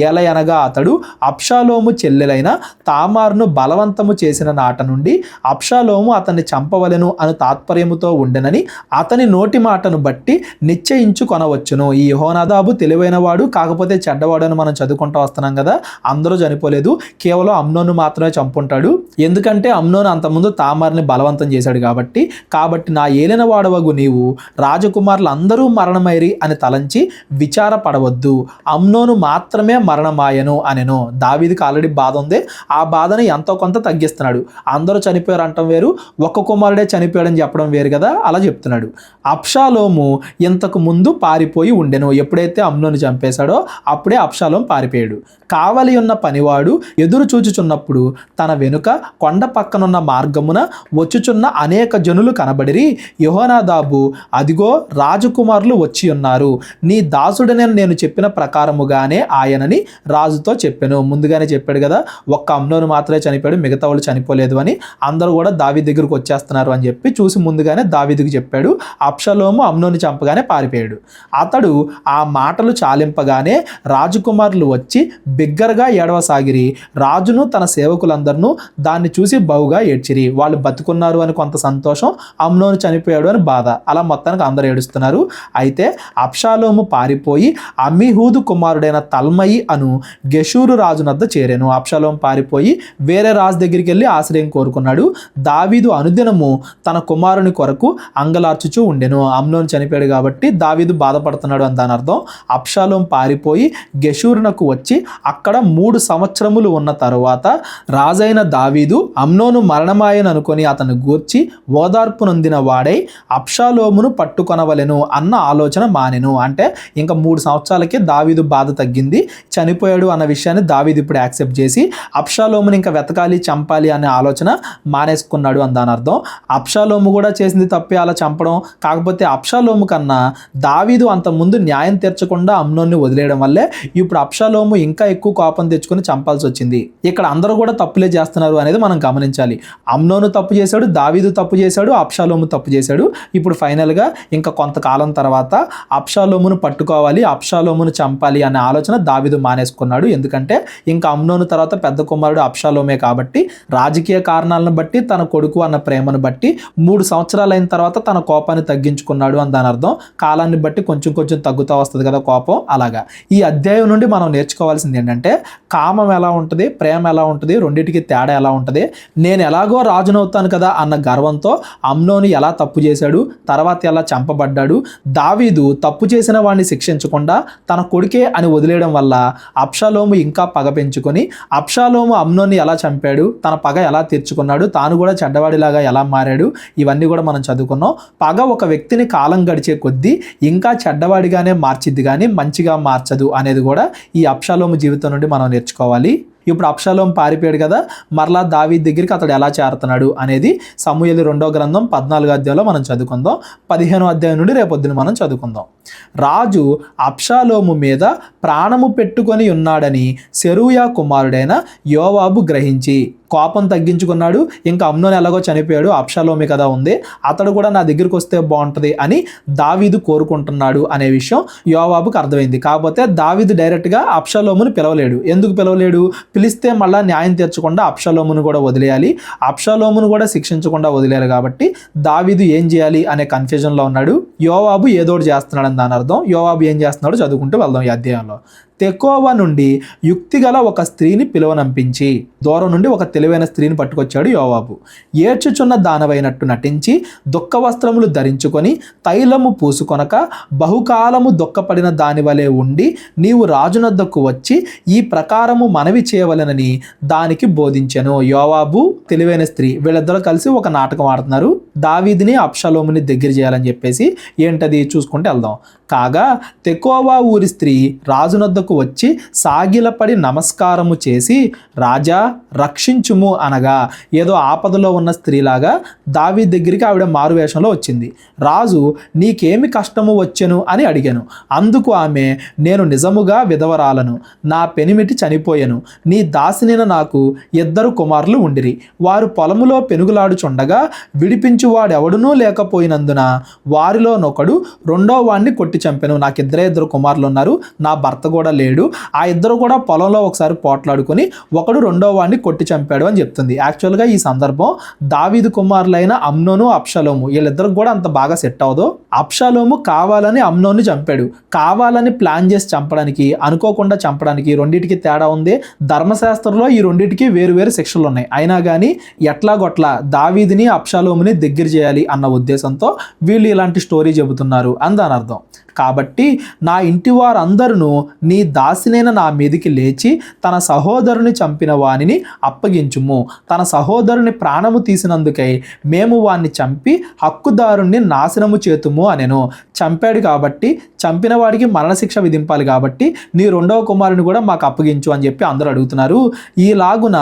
ఏలయనగా అతడు అబ్షాలోము చెల్లెలైన తామారును బలవంతము చేసిన నాట నుండి అబ్షాలోము అతన్ని చంపవలెను అను తాత్పర్యముతో ఉండెనని అతని నోటి మాటను బట్టి నిశ్చయించుకొనవచ్చును. ఈ యెహోనాదాబు తెలివైన వాడు, కాకపోతే చెడ్డవాడు అని మనం చదువుకుంటూ వస్తున్నాం కదా, అందరూ చనిపోలేదు, కేవలం అమ్నోను మాత్రమే చంపుంటాడు. ఎందుకంటే అమ్నోను అంతకుముందు తామారుని బలవంతం చేశాడు కాబట్టి నా ఏలిన వాడవగు నీవు రాజకుమారులు అందరూ మరణమైరి అని తలంచి విచారపడవద్దు, అమ్నోను మాత్రమే మరణమాయను అనెను. దావీదుకి ఆల్రెడీ బాధ ఉంది, ఆ బాధని ఎంతో కొంత తగ్గిస్తున్నాడు. అందరూ చనిపోయారు అంటాం వేరు, ఒక్క కుమారుడే చనిపోయాడని చెప్పడం వేరు కదా, అలా చెప్తున్నాడు. అబ్షాలోము ఇంతకు ముందు పారిపోయి ఉండెను. ఎప్పుడైతే అమ్నోను చంపేశాడో అప్పుడే అబ్షాలోము పారిపోయాడు. కావలి ఉన్న పనివాడు ఎదురు చూచుచున్నప్పుడు తన వెనుక కొండ పక్కనున్న మార్గమున వచ్చుచున్న అనేక జనులు కనబడిరి. యెహోనాదాబు, అదిగో రాజకుమారులు వచ్చి ఉన్నారు, నీ దాసుడనే నేను చెప్పిన ప్రకారముగానే ఆయనని రాజుతో చెప్పాను. ముందుగానే చెప్పాడు కదా, ఒక్క అమ్నోను మాత్రమే చనిపోయాడు, మిగతా వాళ్ళు చనిపోలేదు అని, అందరూ కూడా దావీదు దగ్గరకు వచ్చేస్తున్నారు అని చెప్పి చూసి ముందుగానే దావీదుకు చెప్పాడు. అబ్షాలోము అమ్నోను చంపగానే పారిపోయాడు. అతడు ఆ మాటలు చాలింపగానే రాజకుమారులు వచ్చి బిగ్గరగా ఏడవసాగిరి. రాజును తన సేవకులందరూ దాన్ని చూసి బహుగా ఏడ్చిరి. వాళ్ళు బతుకున్నారు అని కొంత సంతోషం, అమ్నోను చనిపోయాడు అని బాధ, అలా మొత్తానికి అందరూ ఏడుస్తున్నారు. అయితే అబ్షాలోము పారిపోయి అమీహూదు కుమారుడైన తల్మయి అను గెషూరు రాజు వద్ద చేరాను. అబ్షాలోము పారిపోయి వేరే రాజు దగ్గరికి వెళ్ళి ఆశ్రయం కోరుకున్నాడు. దావీదు అనుదినము తన కుమారుని కొరకు అంగలార్చుచూ ఉండెను. అమ్నోను చనిపోయాడు కాబట్టి దావీదు బాధపడుతున్నాడు అని దాని అర్థం. అబ్షాలోము పారిపోయి గెషూరునకు వచ్చి అక్కడ 3 సంవత్సరములు ఉన్న తరువాత రాజైన దావీదు అమ్నోను మరణమాయను అనుకొని అతను గూర్చి ఓదార్పు నొందిన వాడై అబ్షాలోమును పట్టుకొనవలెను అన్న ఆలోచన మానెను. అంటే ఇంకా 3 సంవత్సరాలకి దావీదు బాధ తగ్గింది, చనిపోయాడు అన్న విషయాన్ని దావీదు ఇప్పుడు యాక్సెప్ట్ చేసి అబ్షాలోమును ఇంకా వెతకాలి, చంపాలి అనే ఆలోచన మానేసుకున్నాడు అని దాని అర్థం. అబ్షాలోము కూడా చేసింది తప్పే అలా చంపడం. కాకపోతే అబ్షాలోము కన్నా దావీదు అంత ముందు న్యాయం తీర్చకుండా అమ్నోన్ని వదిలేయడం వల్లే ఇప్పుడు అబ్షాలోము ఇంకా ఎక్కువ కోపం తెచ్చుకొని చంపాల్సి వచ్చింది. ఇక్కడ అందరూ కూడా తప్పులే చేస్తున్నారు అనేది మనం గమనించాలి. అమ్నోను తప్పు చేశాడు, దావీదు తప్పు చేశాడు, అబ్షాలోము తప్పు చేశాడు. ఇప్పుడు ఫైనల్గా ఇంకా కొంతకాలం తర్వాత అబ్షాలోమును పట్టుకోవాలి, అబ్షాలోమును చంపాలి అనే ఆలోచన దావీదు మానేసుకున్నాడు. ఎందుకంటే ఇంకా అమ్నోను తర్వాత పెద్ద కుమారుడు అబ్షాలోమే కాబట్టి రాజకీయ కారణాలను బట్టి తన కొడుకు అన్న ప్రేమను బట్టి 3 సంవత్సరాలు అయిన తర్వాత తన కోపాన్ని తగ్గించుకున్నాడు అని దాని అర్థం. కాలాన్ని బట్టి కొంచెం కొంచెం తగ్గుతూ వస్తుంది కదా కోపం. అలాగా ఈ అధ్యాయం నుండి మనం నేర్చుకోవాల్సింది ఏంటంటే కామం ఎలా ఉంటుంది, ప్రేమ ఎలా ఉంటుంది, రెండింటికి తేడా ఎలా ఉంటుంది. నేను ఎలాగో రాజునవుతాను కదా అన్న గర్వంతో అమ్నోను ఎలా తప్పు చేశాడు, తర్వాత ఎలా చంపబడ్డాడు. దావీదు తప్పు చేసిన వాడిని శిక్షించకుండా తన కొడుకే అని వదిలేయడం వల్ల అబ్షాలోము ఇంకా పగ పెంచుకొని అబ్షాలోము అమ్నోన్ని ఎలా చంపాడు, తన పగ ఎలా తీర్చుకున్నాడు, తాను కూడా చెడ్డవాడిలాగా ఎలా మారాడు, ఇవన్నీ కూడా మనం చదువుకున్నాం. పగ ఒక వ్యక్తిని కాలం గడిచే కొద్దీ ఇంకా చెడ్డవాడిగానే మార్చిద్ది కానీ మంచిగా మార్చదు అనేది కూడా ఈ అబ్షాలోము జీవితం నుండి మనం నేర్చుకోవాలి. ఇప్పుడు అబ్షాలోము పారిపోయాడు కదా, మరలా దావీదు దగ్గరికి అతడు ఎలా చేరుతున్నాడు అనేది సమూయేలు 2వ గ్రంథం 14వ అధ్యాయంలో మనం చదువుకుందాం. 15వ అధ్యాయం నుండి రేపొద్దున మనం చదువుకుందాం. రాజు అబ్షాలోము మీద ప్రాణము పెట్టుకొని ఉన్నాడని సెరూయా కుమారుడైన యోవాబు గ్రహించి కోపం తగ్గించుకున్నాడు. ఇంకా అమ్నోను ఎలాగో చనిపోయాడు, అబ్షాలోమే కదా ఉంది, అతడు కూడా నా దగ్గరికి వస్తే బాగుంటుంది అని దావీదు కోరుకుంటున్నాడు అనే విషయం యోవాబుకు అర్థమైంది. కాకపోతే దావీదు డైరెక్ట్గా అబ్షాలోమును పిలవలేడు. ఎందుకు పిలవలేడు? పిలిస్తే మళ్ళీ న్యాయం తీర్చకుండా అబ్షాలోమును కూడా వదిలేయాలి, అబ్షాలోమును కూడా శిక్షించకుండా వదిలేయాలి. కాబట్టి దావీదు ఏం చేయాలి అనే కన్ఫ్యూజన్లో ఉన్నాడు. యోవాబు ఏదోటి చేస్తున్నాడని దాని అర్థం. యోవాబు ఏం చేస్తున్నాడో చదువుకుంటూ వెళ్దాం ఈ అధ్యాయంలో. తెకోవ నుండి యుక్తిగల ఒక స్త్రీని పిలువనంపించి దూరం నుండి ఒక తెలివైన స్త్రీని పట్టుకొచ్చాడు యోవాబు. ఏడ్చుచున్న దానవైనట్టు నటించి దుఃఖ వస్త్రములు ధరించుకొని తైలము పూసుకొనక బహుకాలము దుఃఖపడిన దాని వలె ఉండి నీవు రాజునొద్దకు వచ్చి ఈ ప్రకారము మనవి చేయవలెనని దానికి బోధించెను. యోవాబు, తెలివైన స్త్రీ, వీళ్ళిద్దరూ కలిసి ఒక నాటకం ఆడుతున్నారు. దావీదుని అబ్షాలోముని దగ్గర చేయాలని చెప్పేసి. ఏంటది చూసుకుంటూ వెళ్దాం. కాగా తెకోవా ఊరి స్త్రీ రాజునొద్దకు వచ్చి సాగిలపడి నమస్కారము చేసి రాజా రక్షించుము అనగా ఏదో ఆపదలో ఉన్న స్త్రీలాగా దావీదు దగ్గరికి ఆవిడ మారువేషంలో వచ్చింది. రాజు నీకేమి కష్టము వచ్చెను అని అడిగాను. అందుకు ఆమె నేను నిజముగా విధవరాలను, నా పెనిమిటి చనిపోయెను, నీ దాసినైన నాకు 2 కుమారులు ఉండిరి, వారు పొలములో పెనుగులాడుచుండగా విడిపించువాడెవడునూ లేకపోయినందున వారిలోనొకడు 2వ వాణ్ణి కొట్టి చంపెను. నాకు 2 కుమారులు ఉన్నారు, నా భర్త కూడా లేడు, ఆ 2 కూడా పొలంలో ఒకసారి పోట్లాడుకొని ఒకడు 2వ వాడిని కొట్టి చంపాడు అని చెప్తుంది. యాక్చువల్గా ఈ సందర్భం దావీదు కుమారులైన అమ్నోను, అబ్షాలోము వీళ్ళిద్దరికి కూడా అంత బాగా సెట్ అవ్వదు. అబ్షాలోము కావాలని అమ్నోను చంపాడు. కావాలని ప్లాన్ చేసి చంపడానికి, అనుకోకుండా చంపడానికి రెండింటికి తేడా ఉంది. ధర్మశాస్త్రంలో ఈ రెండింటికి వేరు వేరు శిక్షలు ఉన్నాయి. అయినా కానీ ఎట్లాగొట్లా దావీదుని అబ్షాలోముని దగ్గర చేయాలి అన్న ఉద్దేశంతో వీళ్ళు ఇలాంటి స్టోరీ చెబుతున్నారు అని దాని అర్థం. కాబట్టి నా ఇంటి వారందరూ నీ దాసినైన నా మీదికి లేచి తన సహోదరుని చంపిన వానిని అప్పగించుము, తన సహోదరుని ప్రాణము తీసినందుకై మేము వాణ్ణి చంపి హక్కుదారుణ్ణి నాశనము చేతుము అనెను. చంపాడు కాబట్టి, చంపిన వాడికి మరణశిక్ష విధింపాలి కాబట్టి నీ 2వ కుమారుని కూడా మాకు అప్పగించు అని చెప్పి అందరూ అడుగుతున్నారు. ఈలాగున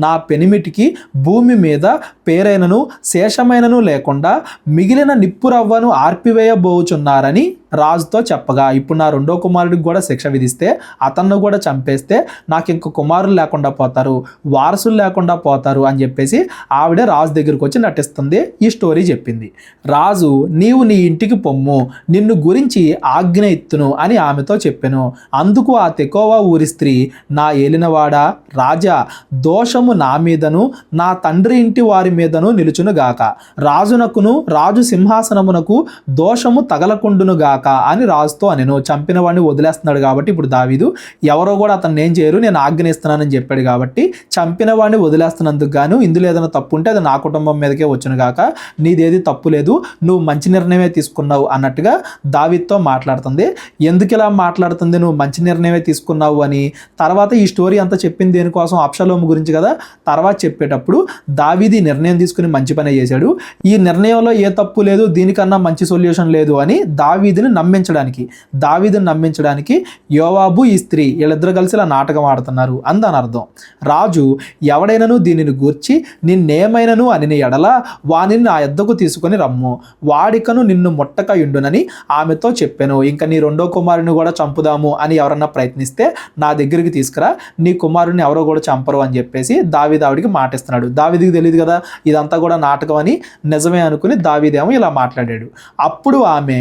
నా పెనిమిటికి భూమి మీద పేరైనను శేషమైనను లేకుండా మిగిలిన నిప్పురవ్వను ఆర్పివేయబోచున్నారని రాజుతో చెప్పగా, ఇప్పుడు నా 2వ కుమారుడికి కూడా శిక్ష విధిస్తే, అతన్ని కూడా చంపేస్తే నాకు ఇంక కుమారులు లేకుండా పోతారు, వారసులు లేకుండా పోతారు అని చెప్పేసి ఆవిడ రాజు దగ్గరికి వచ్చి నటిస్తుంది. ఈ స్టోరీ చెప్పింది. రాజు నీవు నీ ఇంటికి పొమ్ము, నిన్ను గురించి ఆజ్ఞ ఇత్తును అని ఆమెతో చెప్పెను. అందుకు ఆ తెకోవా ఊరి స్త్రీ, నా ఏలినవాడా రాజా, దోషము నా మీదను నా తండ్రి ఇంటి వారి మీదను నిలుచునుగాక, రాజునకును రాజు సింహాసనమునకు దోషము తగలకుండునుగాక అని రాజుతో అనెను. చంపిన వాడిని వదిలేస్తున్నాడు కాబట్టి ఇప్పుడు దావీదు ఎవరో కూడా అతన్ని ఏం చేయరు, నేను ఆజ్ఞ ఇస్తున్నానని చెప్పాడు కాబట్టి చంపిన వాడిని వదిలేస్తున్నందుకు గాను ఇందులో ఏదైనా తప్పు ఉంటే అది నా కుటుంబం మీదకే వచ్చును గాక, నీదేది తప్పు లేదు, నువ్వు మంచి నిర్ణయమే తీసుకున్నావు అన్నట్టుగా అన్నట్టుగా దావీదుతో మాట్లాడుతుంది. ఎందుకు ఇలా మాట్లాడుతుంది, నువ్వు మంచి నిర్ణయమే తీసుకున్నావు అని. తర్వాత ఈ స్టోరీ అంతా చెప్పింది దేనికోసం, అబ్షాలోము గురించి కదా. తర్వాత చెప్పేటప్పుడు దావీదు నిర్ణయం తీసుకుని మంచి పని చేశాడు, ఈ నిర్ణయంలో ఏ తప్పు లేదు, దీనికన్నా మంచి సొల్యూషన్ లేదు అని దావీదుని నమ్మించడానికి యోవాబు ఈ స్త్రీ వీళ్ళిద్దరు కలిసి ఇలా నాటకం ఆడుతున్నారు అందని అర్థం. రాజు ఎవడైనను దీనిని గూర్చి నిన్నేమైనను అని ఎడల వానిని నా యొద్దకు తీసుకొని రమ్ము, వాడికను నిన్ను ముట్టకయుండునని ఆమెతో చెప్పాను. ఇంకా నీ రెండో కుమారుని కూడా చంపుదాము అని ఎవరన్నా ప్రయత్నిస్తే నా దగ్గరికి తీసుకురా, నీ కుమారుని ఎవరో కూడా చంపరు అని చెప్పేసి దావీదు ఆవిడికి మాటిస్తున్నాడు. దావీదుకి తెలియదు కదా ఇదంతా కూడా నాటకం అని, నిజమే అనుకుని దావీదేమో ఇలా మాట్లాడాడు. అప్పుడు ఆమె,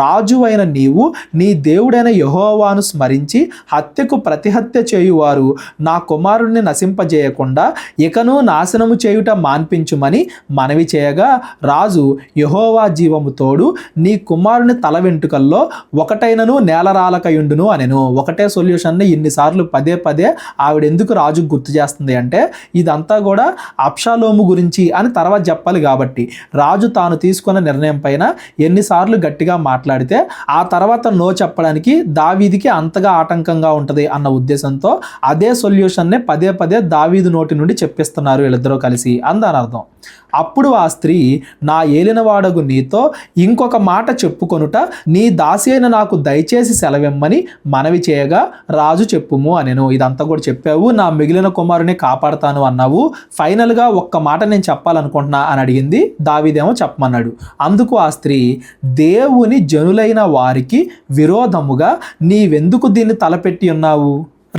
రాజు అయిన నీవు నీ దేవుడైన యెహోవాను స్మరించి హత్యకు ప్రతిహత్య చేయువారు నా కుమారుణ్ణి నశింపజేయకుండా ఇకను నాశనము చేయుట మాన్పించుమని మనవి చేయగా, రాజు యెహోవా జీవము తోడు నీ కుమారుని తల వెంట్రుకల్లో ఒకటైనను నేలరాలకయుండును అనెను. ఒకటే సొల్యూషన్ని ఇన్నిసార్లు పదే పదే ఆవిడెందుకు రాజు గుర్తు చేస్తుంది అంటే ఇదంతా కూడా అబ్షాలోము గురించి అని తర్వాత చెప్పాలి కాబట్టి. రాజు తాను తీసుకున్న నిర్ణయం పైన ఎన్నిసార్లు గట్టిగా మాట్లాడితే ఆ తర్వాత నో చెప్పడానికి దావీదికి అంతగా ఆటంకంగా ఉంటుంది అన్న ఉద్దేశంతో అదే సొల్యూషన్నే పదే పదే దావీదు నోటి నుండి చెప్పిస్తున్నారు వీళ్ళిద్దరూ కలిసి అందని అర్థం. అప్పుడు ఆ స్త్రీ, నా ఏలినవాడగు నీతో ఇంకొక మాట చెప్పుకొనుట నీ దాసి అయిన నాకు దయచేసి సెలవిమ్మని మనవి చేయగా, రాజు చెప్పుము అనెను. ఇదంతా కూడా చెప్పావు, నా మిగిలిన కుమారుని కాపాడుతాను అన్నావు, ఫైనల్గా ఒక్క మాట నేను చెప్పాలనుకుంటున్నా అని అడిగింది. దావీదేమో చెప్పమన్నాడు. అందుకు ఆ స్త్రీ, దేవుని జనులైన వారికి విరోధముగా నీవెందుకు దీన్ని తలపెట్టి ఉన్నావు?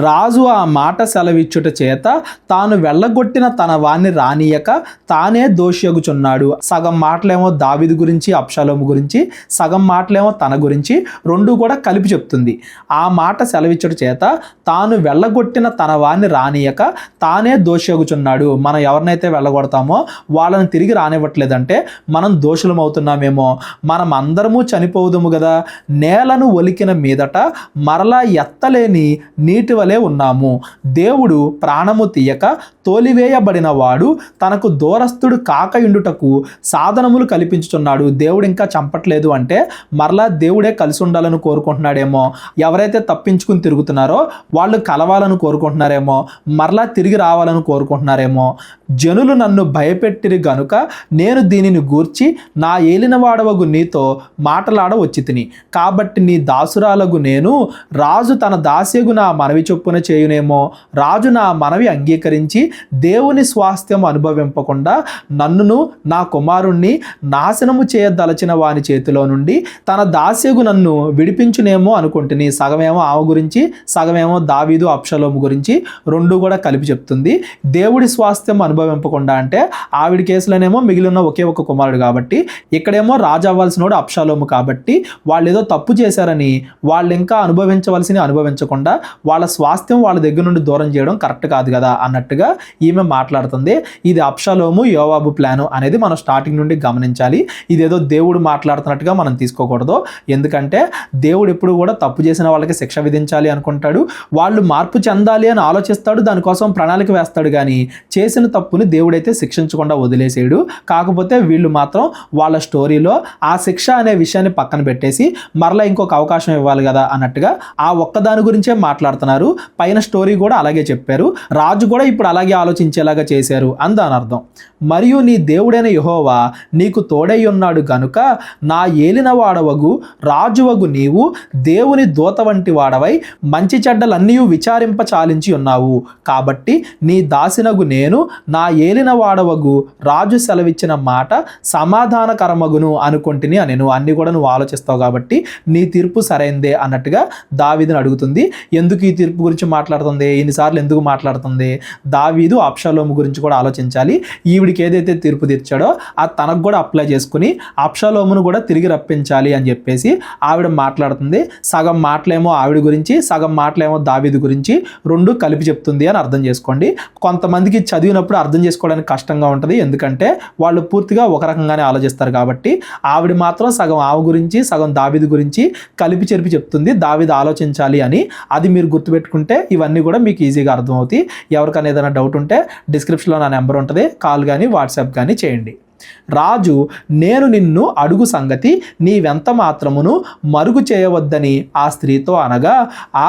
రాజు ఆ మాట సెలవిచ్చుట చేత తాను వెళ్ళగొట్టిన తన వాణ్ణి రానియక తానే దోషియగుచున్నాడు. సగం మాటలేమో దావీదు గురించి అబ్షాలోము గురించి, సగం మాటలేమో తన గురించి, రెండు కూడా కలిపి చెప్తుంది. ఆ మాట సెలవిచ్చుట చేత తాను వెళ్ళగొట్టిన తన వాణ్ణి రానియక తానే దోషియగుచున్నాడు. మనం ఎవరినైతే వెళ్ళగొడతామో వాళ్ళని తిరిగి రానివ్వట్లేదంటే మనం దోషులం అవుతున్నామేమో, మనం అందరము చనిపోదుము కదా, నేలను ఒలికిన మీదట మరలా ఎత్తలేని నీటి వలె ఉన్నాము. దేవుడు ప్రాణము తీయక తోలివేయబడిన వాడు తనకు దూరస్థుడు కాకయుండుటకు సాధనములు కల్పించుచున్నాడు. దేవుడు ఇంకా చంపట్లేదు అంటే మరలా దేవుడే కలిసి ఉండాలని కోరుకుంటున్నాడేమో, ఎవరైతే తప్పించుకుని తిరుగుతున్నారో వాళ్ళు కలవాలని కోరుకుంటున్నారేమో, మరలా తిరిగి రావాలని కోరుకుంటున్నారేమో. జనులు నన్ను భయపెట్టిరి గనుక నేను దీనిని గూర్చి నా ఏలినవాడవగు నీతో మాటలాడవచ్చి తిని, కాబట్టి నీ దాసురాలగు నేను రాజు తన దాస్యగు నా మనవి చొప్పున చేయునేమో. రాజు నా మనవి అంగీకరించి దేవుని స్వాస్థ్యం అనుభవింపకుండా నన్నును నా కుమారుణ్ణి నాశనము చేయదలచిన వాని చేతిలో నుండి తన దాస్యగు నన్ను విడిపించునేమో అనుకుంటుని. సగమేమో ఆమె గురించి, సగమేమో దావీదు అబ్షాలోము గురించి, రెండు కూడా కలిపి చెప్తుంది. దేవుడి స్వాస్థ్యం అనుభవింపకుండా అంటే ఆవిడ కేసులోనేమో మిగిలిన ఒకే ఒక కుమారుడు కాబట్టి, ఇక్కడేమో రాజు అవ్వాల్సినోడు అబ్షాలోము కాబట్టి వాళ్ళు ఏదో తప్పు చేశారని వాళ్ళు ఇంకా అనుభవించకుండా వాళ్ళ స్వాస్థ్యం వాళ్ళ దగ్గర నుండి దూరం చేయడం కరెక్ట్ కాదు కదా అన్నట్టుగా ఈమె మాట్లాడుతుంది. ఇది అబ్షాలోము యోవాబు ప్లాను అనేది మనం స్టార్టింగ్ నుండి గమనించాలి. ఇదేదో దేవుడు మాట్లాడుతున్నట్టుగా మనం తీసుకోకూడదు. ఎందుకంటే దేవుడు ఎప్పుడు కూడా తప్పు చేసిన వాళ్ళకి శిక్ష విధించాలి అనుకుంటాడు, వాళ్ళు మార్పు చెందాలి అని ఆలోచిస్తాడు, దానికోసం ప్రణాళిక వేస్తాడు. కానీ చేసిన తప్పుని దేవుడైతే శిక్షించకుండా వదిలేసాడు. కాకపోతే వీళ్ళు మాత్రం వాళ్ళ స్టోరీలో ఆ శిక్ష అనే విషయాన్ని పక్కన పెట్టేసి మరలా ఇంకొక అవకాశం ఇవ్వాలి కదా అన్నట్టుగా ఆ ఒక్కదాని గురించే మాట్లాడుతున్నారు. పైన స్టోరీ కూడా అలాగే చెప్పారు, రాజు కూడా ఇప్పుడు అలాగే ఆలోచించేలాగా చేశారు అని అర్థం. మరియు నీ దేవుడైన యెహోవా నీకు తోడై ఉన్నాడు గనుక నా ఏలిన వాడవగు రాజువగు నీవు దేవుని దూత వంటి వాడవై మంచి చెడ్డలన్నీ విచారింప చాలించి ఉన్నావు. కాబట్టి నీ దాసినగు నేను నా ఏలిన వాడవగు రాజు సెలవిచ్చిన మాట సమాధానకరమగును అనుకుంటుని అనెను. అన్ని కూడా నువ్వు ఆలోచిస్తావు కాబట్టి నీ తీర్పు సరైందే అన్నట్టుగా దావీదుని అడుగుతుంది. ఎందుకు ఈ తీర్పు గురించి మాట్లాడుతుంది, ఎన్నిసార్లు ఎందుకు మాట్లాడుతుంది? దావీదు అబ్షాలోము గురించి కూడా ఆలోచించాలి. ఈవిడికి ఏదైతే తీర్పు తెచ్చాడో అది తనకు కూడా అప్లై చేసుకుని అబ్షాలోమును కూడా తిరిగి రప్పించాలి అని చెప్పేసి ఆవిడ మాట్లాడుతుంది. సగం మాటలేమో ఆవిడ గురించి, సగం మాటలేమో దావీదు గురించి, రెండు కలిపి చెప్తుంది అని అర్థం చేసుకోండి. కొంతమందికి చదివినప్పుడు అర్థం చేసుకోవడానికి కష్టంగా ఉంటుంది, ఎందుకంటే వాళ్ళు పూర్తిగా ఒక రకంగానే ఆలోచిస్తారు కాబట్టి. ఆవిడ మాత్రం సగం ఆమె గురించి, సగం దావీదు గురించి కలిపి చెరిపి చెప్తుంది, దావీదు ఆలోచించాలి అని. అది మీరు గుర్తుపెట్టుకుంటే ఇవన్నీ కూడా మీకు ఈజీగా అర్థమవుతాయి. ఎవరికైనా ఏదైనా డౌట్ ఉంటే డిస్క్రిప్షన్లో నా నెంబర్ ఉంటుంది, కాల్ కానీ వాట్సాప్ కానీ చేయండి. రాజు, నేను నిన్ను అడుగు సంగతి నీవెంత మాత్రమును మరుగు చేయవద్దని ఆ స్త్రీతో అనగా,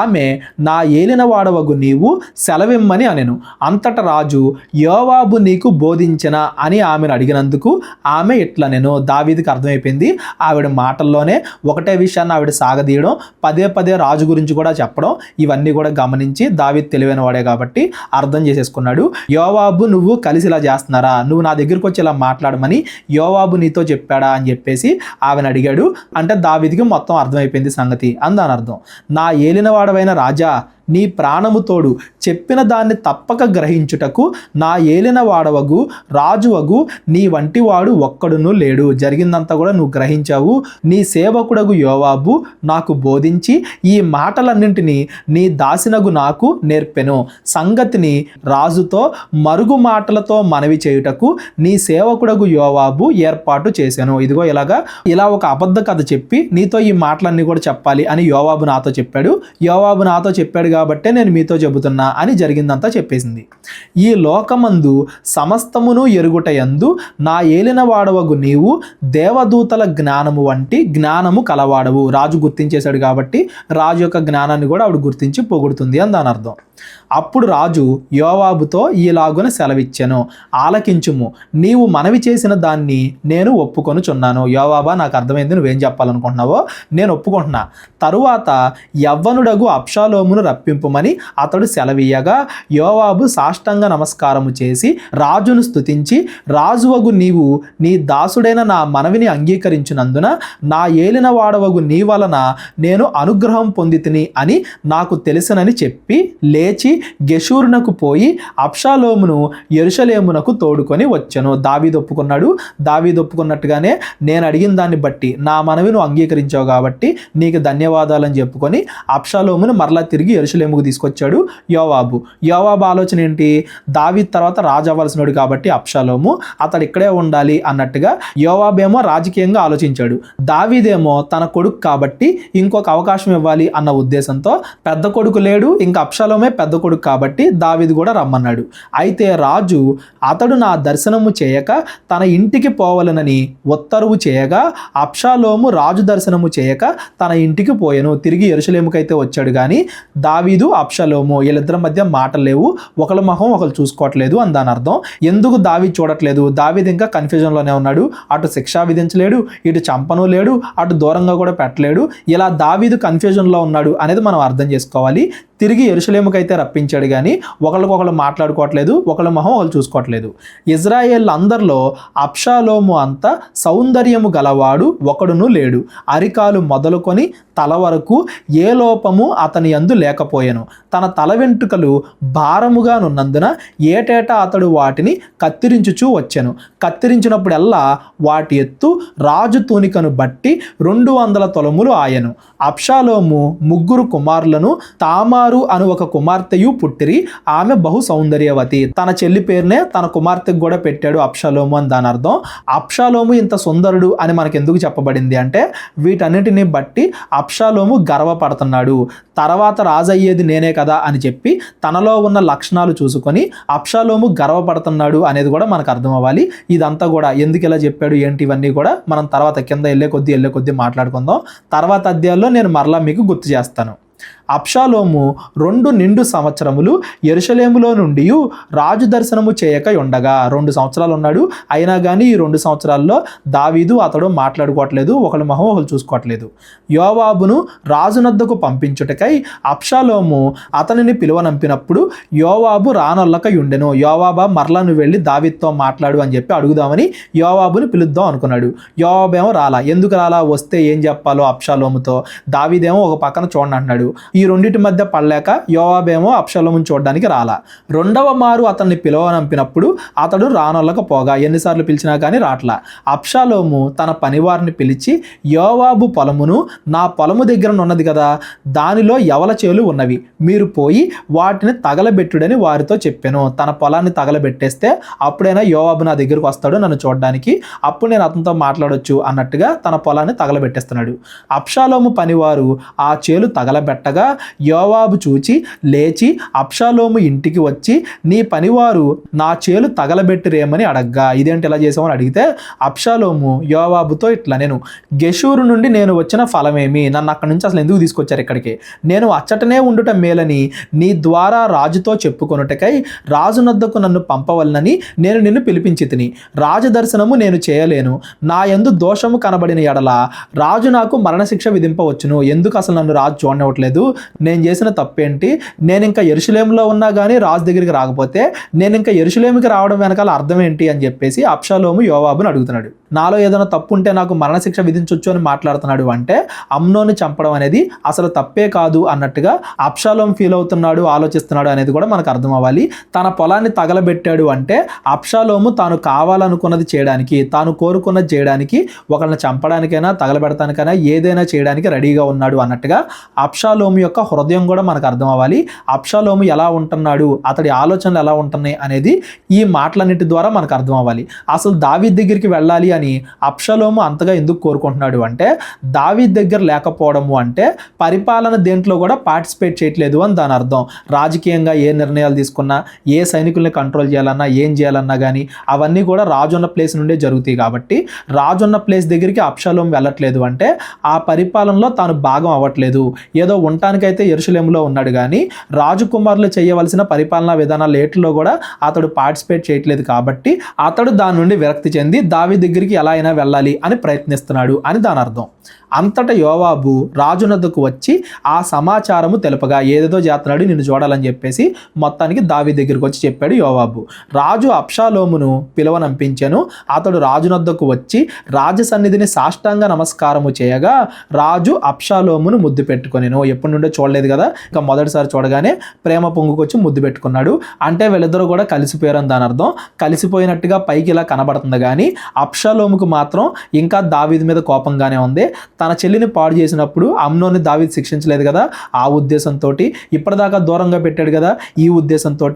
ఆమె, నా ఏలినవాడవగు నీవు సెలవిమ్మని అనెను. అంతట రాజు, యోవాబు నీకు బోధించిన అని ఆమెను అడిగినందుకు ఆమె ఇట్లనెను. దావీదుకి అర్థమైపోయింది. ఆవిడ మాటల్లోనే ఒకటే విషయాన్ని ఆవిడ సాగదీయడం, పదే పదే రాజు గురించి కూడా చెప్పడం, ఇవన్నీ కూడా గమనించి దావీదు తెలివైన వాడే కాబట్టి అర్థం చేసేసుకున్నాడు. యోవాబు నువ్వు కలిసి ఇలా చేస్తున్నారా, నువ్వు నా దగ్గరికి వచ్చి ఇలా మాట్లాడమని యోవాబు నీతో చెప్పాడా అని చెప్పేసి ఆమెను అడిగాడు. అంటే దావీదుకి మొత్తం అర్థమైపోయింది సంగతి అని దాని అర్థం. నా ఏలినవాడవైన రాజా, నీ ప్రాణము తోడు చెప్పిన దాన్ని తప్పక గ్రహించుటకు నా ఏలిన వాడవగు రాజువగు నీ వంటి వాడు ఒక్కడును లేడు. జరిగిందంతా కూడా నువ్వు గ్రహించావు. నీ సేవకుడగు యోవాబు నాకు బోధించి ఈ మాటలన్నింటినీ నీ దాసినగు నాకు నేర్పెను. సంగతిని రాజుతో మరుగు మాటలతో మనవి చేయుటకు నీ సేవకుడగు యోవాబు ఏర్పాటు చేశాను. ఇదిగో ఇలా ఒక అబద్ధ కథ చెప్పి నీతో ఈ మాటలన్నీ కూడా చెప్పాలి అని యోవాబు నాతో చెప్పాడు. యోవాబు నాతో చెప్పాడు కాబట్టే నేను మీతో చెబుతున్నా అని జరిగిందంతా చెప్పేసింది. ఈ లోకమందు సమస్తమును ఎరుగుటయందు నా ఏలిన వాడవగు నీవు దేవదూతల జ్ఞానము వంటి జ్ఞానము కలవాడవు. రాజు గుర్తించేశాడు కాబట్టి రాజు యొక్క జ్ఞానాన్ని కూడా ఆవిడ గుర్తించి పొగుడుతుంది అని దాని అర్థం. అప్పుడు రాజు యోవాబుతో ఈలాగున సెలవిచ్చెను, ఆలకించుము, నీవు మనవి చేసిన దాన్ని నేను ఒప్పుకొనుచున్నాను. యోవాబా, నాకు అర్థమైంది, నువ్వేం చెప్పాలనుకుంటున్నావో నేను ఒప్పుకుంటున్నా. తరువాత యవ్వనుడగు అబ్షాలోమును రప్పింపుమని అతడు సెలవీయగా యోవాబు సాష్టాంగ నమస్కారము చేసి రాజును స్తుతించి, రాజువగు నీవు నీ దాసుడైన నా మనవిని అంగీకరించినందున నా ఏలిన వాడవగు నీ వలన నేను అనుగ్రహం పొందితిని అని నాకు తెలుసనని చెప్పి లేచి గెషూరునకు పోయి అబ్షాలోమును యెరూషలేమునకు తోడుకొని వచ్చెను. దావీదు ఒప్పుకున్నాడు. దావీదు ఒప్పుకున్నట్టుగానే నేను అడిగిన దాన్ని బట్టి నా మనవి నువ్వు అంగీకరించావు కాబట్టి నీకు ధన్యవాదాలని చెప్పుకొని అబ్షాలోమును మరలా తిరిగి యెరూషలేముకు తీసుకొచ్చాడు యోవాబు. యోవాబు ఆలోచన ఏంటి, దావీదు తర్వాత రాజు అవ్వాల్సినోడు కాబట్టి అబ్షాలోము అతడు ఇక్కడే ఉండాలి అన్నట్టుగా యోవాబేమో రాజకీయంగా ఆలోచించాడు. దావీదేమో తన కొడుకు కాబట్టి ఇంకొక అవకాశం ఇవ్వాలి అన్న ఉద్దేశంతో పెద్ద కొడుకు లేడు, ఇంకా అబ్షాలోమే పెద్ద కొడుకు కాబట్టి దావీదు కూడా రమ్మన్నాడు. అయితే రాజు అతడు నా దర్శనము చేయక తన ఇంటికి పోవలనని ఉత్తర్వు చేయగా అబ్షాలోము రాజు దర్శనము చేయక తన ఇంటికి పోయెను. తిరిగి యెరూషలేముకైతే వచ్చాడు కానీ దావీదు అబ్షాలోము వీళ్ళిద్దరి మధ్య మాటలు లేవు, ఒకళ్ళ మొహం ఒకళ్ళు చూసుకోవట్లేదు అని దాని అర్థం. ఎందుకు దావీదు చూడట్లేదు, దావీదు ఇంకా కన్ఫ్యూజన్లోనే ఉన్నాడు. అటు శిక్ష విధించలేడు, ఇటు చంపను లేడు, అటు దూరంగా కూడా పెట్టలేడు. ఇలా దావీదు కన్ఫ్యూజన్లో ఉన్నాడు అనేది మనం అర్థం చేసుకోవాలి. తిరిగి యెరూషలేముకైతే రప్పించాడు కానీ ఒకళ్ళకొకళ్ళు మాట్లాడుకోవట్లేదు, ఒకళ్ళ మొహం ఒకళ్ళు చూసుకోవట్లేదు. ఇజ్రాయేల్ అందరిలో అబ్షాలోము అంత సౌందర్యము గలవాడు ఒకడును లేడు. అరికాలు మొదలుకొని తల వరకు ఏ లోపము అతని యందు లేకపోయెను. తన తల వెంట్రుకలు భారముగా నున్నందున ఏటేటా అతడు వాటిని కత్తిరించుచూ వచ్చెను. కత్తిరించినప్పుడల్లా వాటి ఎత్తు రాజు తూనికను బట్టి 200 తొలములు ఆయెను. అబ్షాలోము 3 కుమారులను, తామారు అను ఒక కుమార్తెయు పుట్టిరి. ఆమె బహు సౌందర్యవతి. తన చెల్లి పేరునే తన కుమార్తెకు కూడా పెట్టాడు అబ్షాలోము అని దాని అర్థం. అబ్షాలోము ఇంత సుందరుడు అని మనకు ఎందుకు చెప్పబడింది అంటే వీటన్నిటిని బట్టి అబ్షాలోము గర్వపడుతున్నాడు. తర్వాత రాజు అయ్యేది నేనే కదా అని చెప్పి తనలో ఉన్న లక్షణాలు చూసుకొని అబ్షాలోము గర్వపడుతున్నాడు అనేది కూడా మనకు అర్థం అవ్వాలి. ఇదంతా కూడా ఎందుకు ఇలా చెప్పాడు ఏంటి ఇవన్నీ కూడా మనం తర్వాత కింద వెళ్ళే కొద్దీ మాట్లాడుకుందాం. తర్వాత అధ్యాయాల్లో నేను మరలా మీకు గుర్తు చేస్తాను. అబ్షాలోము 2 నిండు సంవత్సరములు యెరూషలేములో నుండి రాజు దర్శనము చేయక ఉండగా 2 సంవత్సరాలు ఉన్నాడు. అయినా కానీ ఈ 2 సంవత్సరాల్లో దావీదు అతడు మాట్లాడుకోవట్లేదు, ఒకళ్ళ మొహం ఒకళ్ళు చూసుకోవట్లేదు. యోవాబును రాజునద్దకు పంపించుటకై అబ్షాలోము అతనిని పిలువనంపినప్పుడు యోవాబు రానొల్లకై ఉండెను. యోవాబా, మరలా నువ్వు వెళ్ళి దావీదుతో మాట్లాడు అని చెప్పి అడుగుదామని యోవాబుని పిలుద్దాం అనుకున్నాడు. యోవాబేమో రాలా. ఎందుకు రాలా, వస్తే ఏం చెప్పాలో అబ్షాలోముతో. దావీదేమో ఒక పక్కన చూడండి అంటున్నాడు. ఈ రెండింటి మధ్య పడలేక యోవాబేమో అబ్షాలోమును చూడడానికి రాలా. 2వ మారు అతన్ని పిలవనంపినప్పుడు అతడు రానొల్లకపోగా ఎన్నిసార్లు పిలిచినా కానీ రాట్లా. అబ్షాలోము తన పనివారిని పిలిచి, యోవాబు పొలమును నా పొలము దగ్గర ఉన్నది కదా, దానిలో యవల చేలు ఉన్నవి, మీరు పోయి వాటిని తగలబెట్టుడని వారితో చెప్పాను. తన పొలాన్ని తగలబెట్టేస్తే అప్పుడైనా యోవాబు నా దగ్గరకు వస్తాడు నన్ను చూడడానికి, అప్పుడు నేను అతనితో మాట్లాడొచ్చు అన్నట్టుగా తన పొలాన్ని తగలబెట్టేస్తున్నాడు. అబ్షాలోము పనివారు ఆ చేలు తగలబెట్టగా యోవాబు చూచి లేచి అబ్షాలోము ఇంటికి వచ్చి నీ పనివారు నా చేలు తగలబెట్టిరేమని అడగ్గా. ఇదేంటి ఇలా చేసామని అడిగితే అబ్షాలోము యోవాబుతో ఇట్లా, నేను గెషూరు నుండి నేను వచ్చిన ఫలమేమి, నన్ను అక్కడి నుంచి అసలు ఎందుకు తీసుకొచ్చారు ఇక్కడికి, నేను అచ్చటనే ఉండుట మేలని నీ ద్వారా రాజుతో చెప్పుకొనుటకై రాజునొద్దకు నన్ను పంపవలనని నేను నిన్ను పిలిపించి తిని, రాజదర్శనము నేను చేయలేను, నా యందు దోషము కనబడిన ఎడల రాజు నాకు మరణశిక్ష విధింపవచ్చును. ఎందుకు అసలు నన్ను రాజు చూడనివ్వట్లేదు, నేను చేసిన తప్పేంటి, నేను ఇంకా యెరూషలేములో ఉన్నా కానీ రాజు దగ్గరికి రాకపోతే నేను ఇంకా యెరూషలేముకి రావడం వెనకాల అర్థం ఏంటి అని చెప్పేసి అబ్షాలోము యోవాబుని అడుగుతున్నాడు. నాలో ఏదైనా తప్పు ఉంటే నాకు మరణశిక్ష విధించవచ్చు అని మాట్లాడుతున్నాడు అంటే అమ్నోని చంపడం అనేది అసలు తప్పే కాదు అన్నట్టుగా అబ్షాలోము ఫీల్ అవుతున్నాడు, ఆలోచిస్తున్నాడు అనేది కూడా మనకు అర్థం అవ్వాలి. తన పొలాన్ని తగలబెట్టాడు అంటే అబ్షాలోము తాను కావాలనుకున్నది చేయడానికి, తాను కోరుకున్నది చేయడానికి, ఒకరిని చంపడానికైనా తగలబెడతానికైనా ఏదైనా చేయడానికి రెడీగా ఉన్నాడు అన్నట్టుగా అబ్షాలోము యొక్క హృదయం కూడా మనకు అర్థం అవ్వాలి. అబ్షాలోము ఎలా ఉంటున్నాడు, అతడి ఆలోచనలు ఎలా ఉంటున్నాయి అనేది ఈ మాటలన్నిటి ద్వారా మనకు అర్థం అవ్వాలి. అసలు దావీద్ దగ్గరికి వెళ్ళాలి అని అబ్షాలోము అంతగా ఎందుకు కోరుకుంటున్నాడు అంటే దావీద్ దగ్గర లేకపోవడము అంటే పరిపాలన దేంట్లో కూడా పార్టిసిపేట్ చేయట్లేదు అని దాని అర్థం. రాజకీయంగా ఏ నిర్ణయాలు తీసుకున్నా, ఏ సైనికుల్ని కంట్రోల్ చేయాలన్నా, ఏం చేయాలన్నా కానీ అవన్నీ కూడా రాజున్న ప్లేస్ నుండే జరుగుతాయి. కాబట్టి రాజున్న ప్లేస్ దగ్గరికి అబ్షాలోము వెళ్ళట్లేదు అంటే ఆ పరిపాలనలో తాను భాగం అవ్వట్లేదు. ఏదో ఉండటానికైతే యెరూషలేములో ఉన్నాడు కానీ రాజకుమారులు చేయవలసిన పరిపాలనా విధానాలు ఏట్లో కూడా అతడు పార్టిసిపేట్ చేయట్లేదు. కాబట్టి అతడు దాని నుండి విరక్తి చెంది దావీదు దగ్గరికి ఎలా అయినా వెళ్ళాలి అని ప్రయత్నిస్తున్నాడు అని దాని అర్థం. అంతటా యోవాబు రాజునద్దకు వచ్చి ఆ సమాచారము తెలుపగా, ఏదేదో చేస్తున్నాడు నిన్ను చూడాలని చెప్పేసి మొత్తానికి దావీదు దగ్గరికి వచ్చి చెప్పాడు యోవాబు. రాజు అబ్షాలోమును పిలువనంపించెను. అతడు రాజునద్దకు వచ్చి రాజ సన్నిధిని సాష్టాంగ నమస్కారము చేయగా రాజు అబ్షాలోమును ముద్దు పెట్టుకొనెను. ఎప్పటి నుండో చూడలేదు కదా, ఇంకా మొదటిసారి చూడగానే ప్రేమ పొంగుకొచ్చి ముద్దు పెట్టుకున్నాడు. అంటే వీళ్ళిద్దరూ కూడా కలిసిపోయారని దాని అర్థం. కలిసిపోయినట్టుగా పైకి ఇలా కనబడుతుంది కానీ అబ్షాలోముకు మాత్రం ఇంకా దావీదు మీద కోపంగానే ఉంది. తన చెల్లిని పాడు చేసినప్పుడు అమ్నోని దావీదు శిక్షించలేదు కదా, ఆ ఉద్దేశంతో, ఇప్పటిదాకా దూరంగా పెట్టాడు కదా, ఈ ఉద్దేశంతో,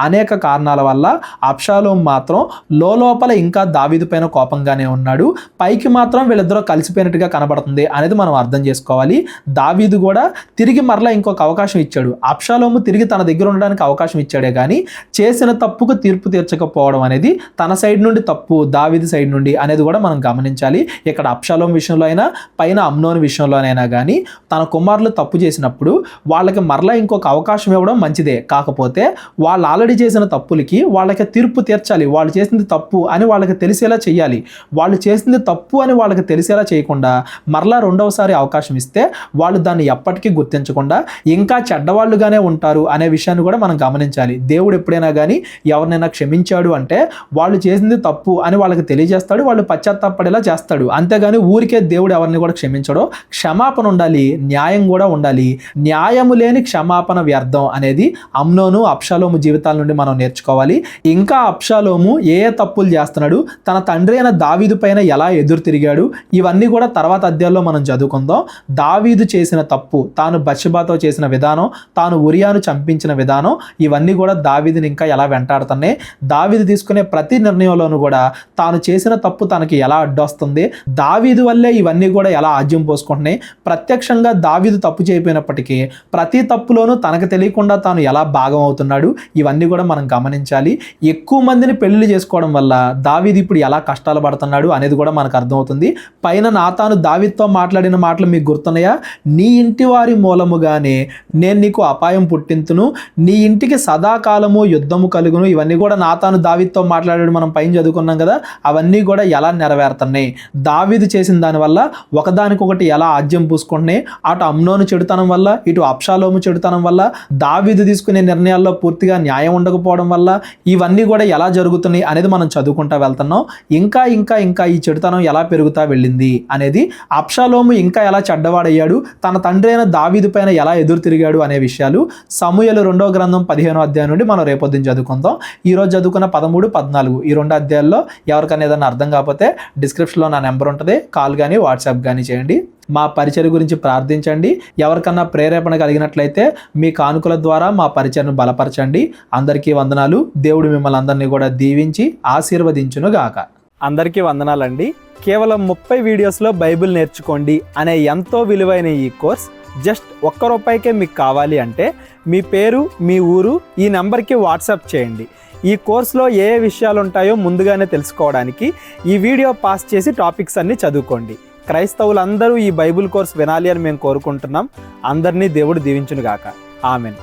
అనేక కారణాల వల్ల అబ్షాలోము మాత్రం లోపల ఇంకా దావీదు పైన కోపంగానే ఉన్నాడు. పైకి మాత్రం వీళ్ళిద్దరూ కలిసిపోయినట్టుగా కనబడుతుంది అనేది మనం అర్థం చేసుకోవాలి. దావీదు కూడా తిరిగి మరలా ఇంకొక అవకాశం ఇచ్చాడు. అబ్షాలోము తిరిగి తన దగ్గర ఉండడానికి అవకాశం ఇచ్చాడే కానీ చేసిన తప్పుకు తీర్పు తీర్చకపోవడం అనేది తన సైడ్ నుండి తప్పు, దావీదు సైడ్ నుండి అనేది కూడా మనం గమనించాలి. ఇక్కడ అబ్షాలోము విషయంలో అయినా పైన అమ్నోని విషయంలోనైనా కానీ తన కుమారులు తప్పు చేసినప్పుడు వాళ్ళకి మరలా ఇంకొక అవకాశం ఇవ్వడం మంచిదే. కాకపోతే వాళ్ళు ఆల్రెడీ చేసిన తప్పులకి వాళ్ళకి తీర్పు తీర్చాలి. వాళ్ళు చేసింది తప్పు అని వాళ్ళకి తెలిసేలా చేయాలి. వాళ్ళు చేసింది తప్పు అని వాళ్ళకి తెలిసేలా చేయకుండా మరలా రెండవసారి అవకాశం ఇస్తే వాళ్ళు దాన్ని ఎప్పటికీ గుర్తించకుండా ఇంకా చెడ్డవాళ్ళుగానే ఉంటారు అనే విషయాన్ని కూడా మనం గమనించాలి. దేవుడు ఎప్పుడైనా కానీ ఎవరినైనా క్షమించాడు అంటే వాళ్ళు చేసింది తప్పు అని వాళ్ళకి తెలియజేస్తాడు, వాళ్ళు పశ్చాత్తాపడేలా చేస్తాడు. అంతేగాని ఊరికే దేవుడు ఎవరిని కూడా క్షమించడో. క్షమాపణ ఉండాలి, న్యాయం కూడా ఉండాలి. న్యాయము లేని క్షమాపణ వ్యర్థం అనేది అమ్నోను అబ్షాలోము జీవితాల నుండి మనం నేర్చుకోవాలి. ఇంకా అబ్షాలోము ఏ తప్పులు చేస్తున్నాడు, తన తండ్రి అయిన దావీదు పైన ఎలా ఎదురు తిరిగాడు, ఇవన్నీ కూడా తర్వాత అధ్యాయంలో మనం చదువుకుందాం. దావీదు చేసిన తప్పు, తాను బత్షెబాతో చేసిన విధానం, తాను ఉరియాను చంపించిన విధానం, ఇవన్నీ కూడా దావీదుని ఇంకా ఎలా వెంటాడుతున్నాయి. దావీదు తీసుకునే ప్రతి నిర్ణయంలోనూ కూడా తాను చేసిన తప్పు తనకి ఎలా అడ్డొస్తుంది, దావీదు వల్లే ఇవన్నీ కూడా ఎలా ఆజ్యం పోసుకుంటున్నాయి. ప్రత్యక్షంగా దావీదు తప్పు చేయకపోయినప్పటికీ ప్రతి తప్పులోనూ తనకు తెలియకుండా తాను ఎలా భాగం అవుతున్నాడు, ఇవన్నీ కూడా మనం గమనించాలి. ఎక్కువ మందిని పెళ్లి చేసుకోవడం వల్ల దావీదు ఇప్పుడు ఎలా కష్టాలు పడుతున్నాడు అనేది కూడా మనకు అర్థమవుతుంది. పైన నాతాను దావీదుతో మాట్లాడిన మాటలు మీకు గుర్తున్నాయా? నీ ఇంటి వారి మూలముగానే నేను నీకు అపాయం పుట్టింతును, నీ ఇంటికి సదాకాలము యుద్ధము కలుగును. ఇవన్నీ కూడా నాతాను దావీదుతో మాట్లాడాడు, మనం పైన చదువుకున్నాం కదా. అవన్నీ కూడా ఎలా నెరవేరుతున్నాయి, దావీదు చేసిన దానివల్ల ఒకదానికొకటి ఎలా ఆజ్యం పూసుకుంటున్నాయి. అటు అమ్నోను చెడుతనం వల్ల, ఇటు అబ్షాలోము చెడుతనం వల్ల, దావీదు తీసుకునే నిర్ణయాల్లో పూర్తిగా న్యాయం ఉండకపోవడం వల్ల ఇవన్నీ కూడా ఎలా జరుగుతున్నాయి అనేది మనం చదువుకుంటా వెళ్తున్నాం. ఇంకా ఇంకా ఇంకా ఈ చెడుతనం ఎలా పెరుగుతా వెళ్ళింది అనేది, అబ్షాలోము ఇంకా ఎలా చెడ్డవాడయ్యాడు, తన తండ్రి అయిన దావీదు పైన ఎలా ఎదురు తిరిగాడు అనే విషయాలు సమూయేలు 2వ గ్రంథం 15వ అధ్యాయం నుండి మనం రేపొద్దున చదువుకుందాం. ఈరోజు చదువుకున్న 13, 14 ఈ 2 అధ్యాయాల్లో ఎవరికైనా ఏదైనా అర్థం కాకపోతే డిస్క్రిప్షన్లో నా నెంబర్ ఉంటుంది, కాల్ కానీ వాట్సాప్ కానీ చేయండి. మా పరిచయం గురించి ప్రార్థించండి. ఎవరికన్నా ప్రేరేపణ కలిగినట్లయితే మీ కానుకల ద్వారా మా పరిచయను బలపరచండి. అందరికీ వందనాలు. దేవుడు మిమ్మల్ని అందరినీ కూడా దీవించి ఆశీర్వదించును గాక. అందరికీ వందనాలండి. కేవలం 30 వీడియోస్లో బైబిల్ నేర్చుకోండి అనే ఎంతో విలువైన ఈ కోర్స్ జస్ట్ ₹1 మీకు కావాలి అంటే మీ పేరు, మీ ఊరు ఈ నెంబర్కి వాట్సాప్ చేయండి. ఈ కోర్సులో ఏ విషయాలు ఉంటాయో ముందుగానే తెలుసుకోవడానికి ఈ వీడియో పాస్ చేసి టాపిక్స్ అన్నీ చదువుకోండి. క్రైస్తవులందరూ ఈ బైబిల్ కోర్స్ వినాలి అని మేము కోరుకుంటున్నాం. అందరినీ దేవుడు దీవించునుగాక. ఆమెన్.